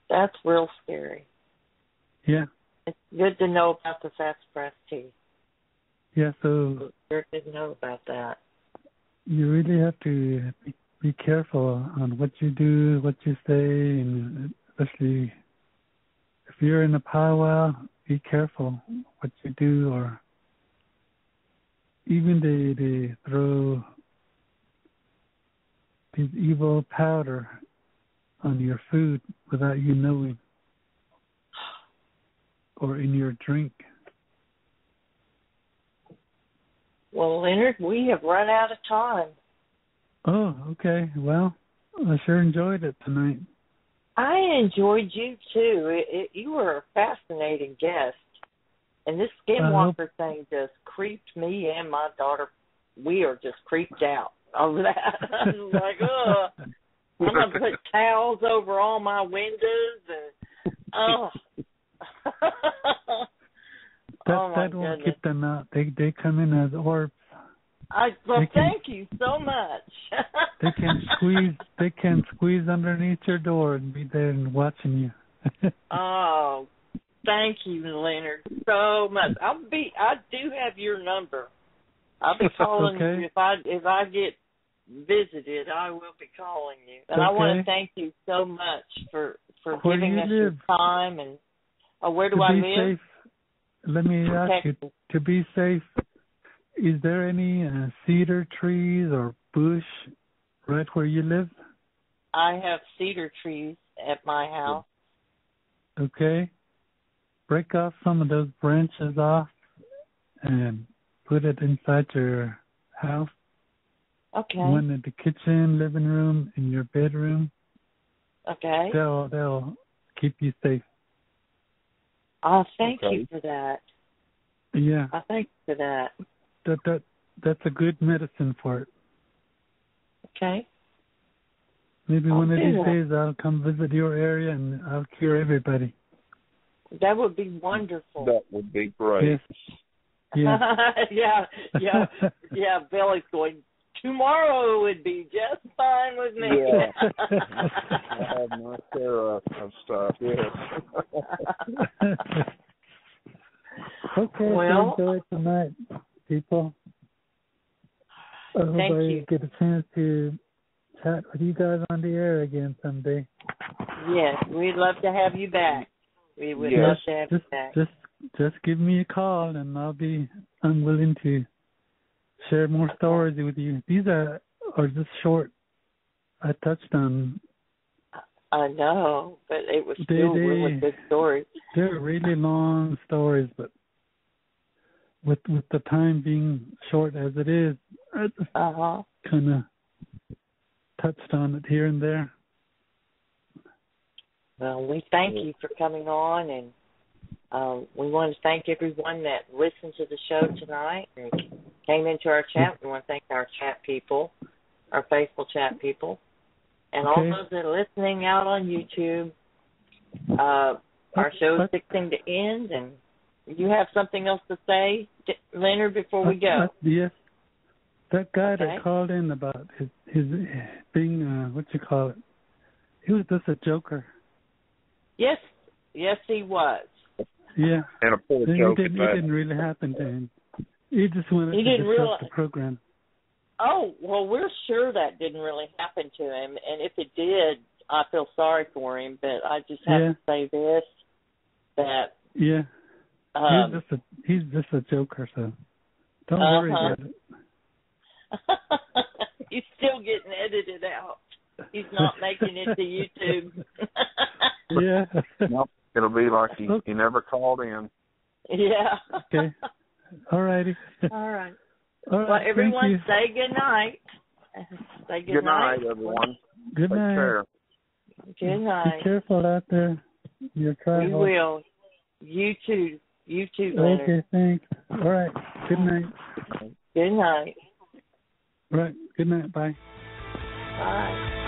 That's real scary. Yeah. It's good to know about the sassafras tea. Yeah, so It's good to know about that. you really have to be careful on what you do, what you say, and especially if you're in a powwow, be careful what you do, or even they throw this evil powder on your food without you knowing, or in your drink. Well, Leonard, we have run out of time. Oh, okay. Well, I sure enjoyed it tonight. I enjoyed you, too. You were a fascinating guest. And this Skinwalker thing just creeped me and my daughter. We are just creeped out over that. I was like, oh, I'm going to put towels over all my windows. And, oh. That won't keep them out. They come in as orbs. Thank you so much. They can squeeze underneath your door and be there and watching you. Oh, thank you, Leonard, so much. I do have your number. I'll be calling you if I get visited. I will be calling you, and I want to thank you so much for giving us your time. And where do I live? Safe, let me ask you, to be safe, is there any cedar trees or bush right where you live? I have cedar trees at my house. Okay. Break off some of those branches off and put it inside your house. Okay. One in the kitchen, living room, in your bedroom. Okay. They'll keep you safe. Oh, thank you for that. Yeah. I thank you for that. That's a good medicine for it. Okay. Maybe one of these days I'll come visit your area and I'll cure everybody. That would be wonderful. That would be great. Yes. Yeah. Yeah, Billy's going, tomorrow would be just fine with me. Yeah. I have my share of stuff, yes. Okay, well, enjoy it tonight, people. I hope I get a chance to chat with you guys on the air again someday. Yes, we'd love to have you back. We would love to have you back. Just give me a call, and I'm willing to share more stories with you. These are just short. I touched on. I know, but it was still really good stories. They're really long stories, but with the time being short as it is, I just kind of touched on it here and there. Well, we thank you for coming on, and we want to thank everyone that listened to the show tonight and came into our chat. We want to thank our chat people, our faithful chat people, and all those that are listening out on YouTube. Our show is fixing to end, and you have something else to say, Leonard, before we go? Yes. That guy that called in about his being, he was just a joker. Yes, he was. Yeah. And a poor joke. It didn't really happen to him. He just wanted to disrupt the program. Oh, well, we're sure that didn't really happen to him. And if it did, I feel sorry for him. But I just have to say this, that... Yeah. He's just a joker, so don't worry about it. He's still getting edited out. He's not making it to YouTube. Yeah. Nope. It'll be like he never called in. Yeah. Okay. All righty. All right. Well, everyone, say good night. Say good night. Good night, everyone. Good night. Take care. Good night. Be careful out there. You're trying. We will. You too. You too, Leonard. Okay, thanks. All right. Good night. Good night. All right. Good night. Bye. Bye.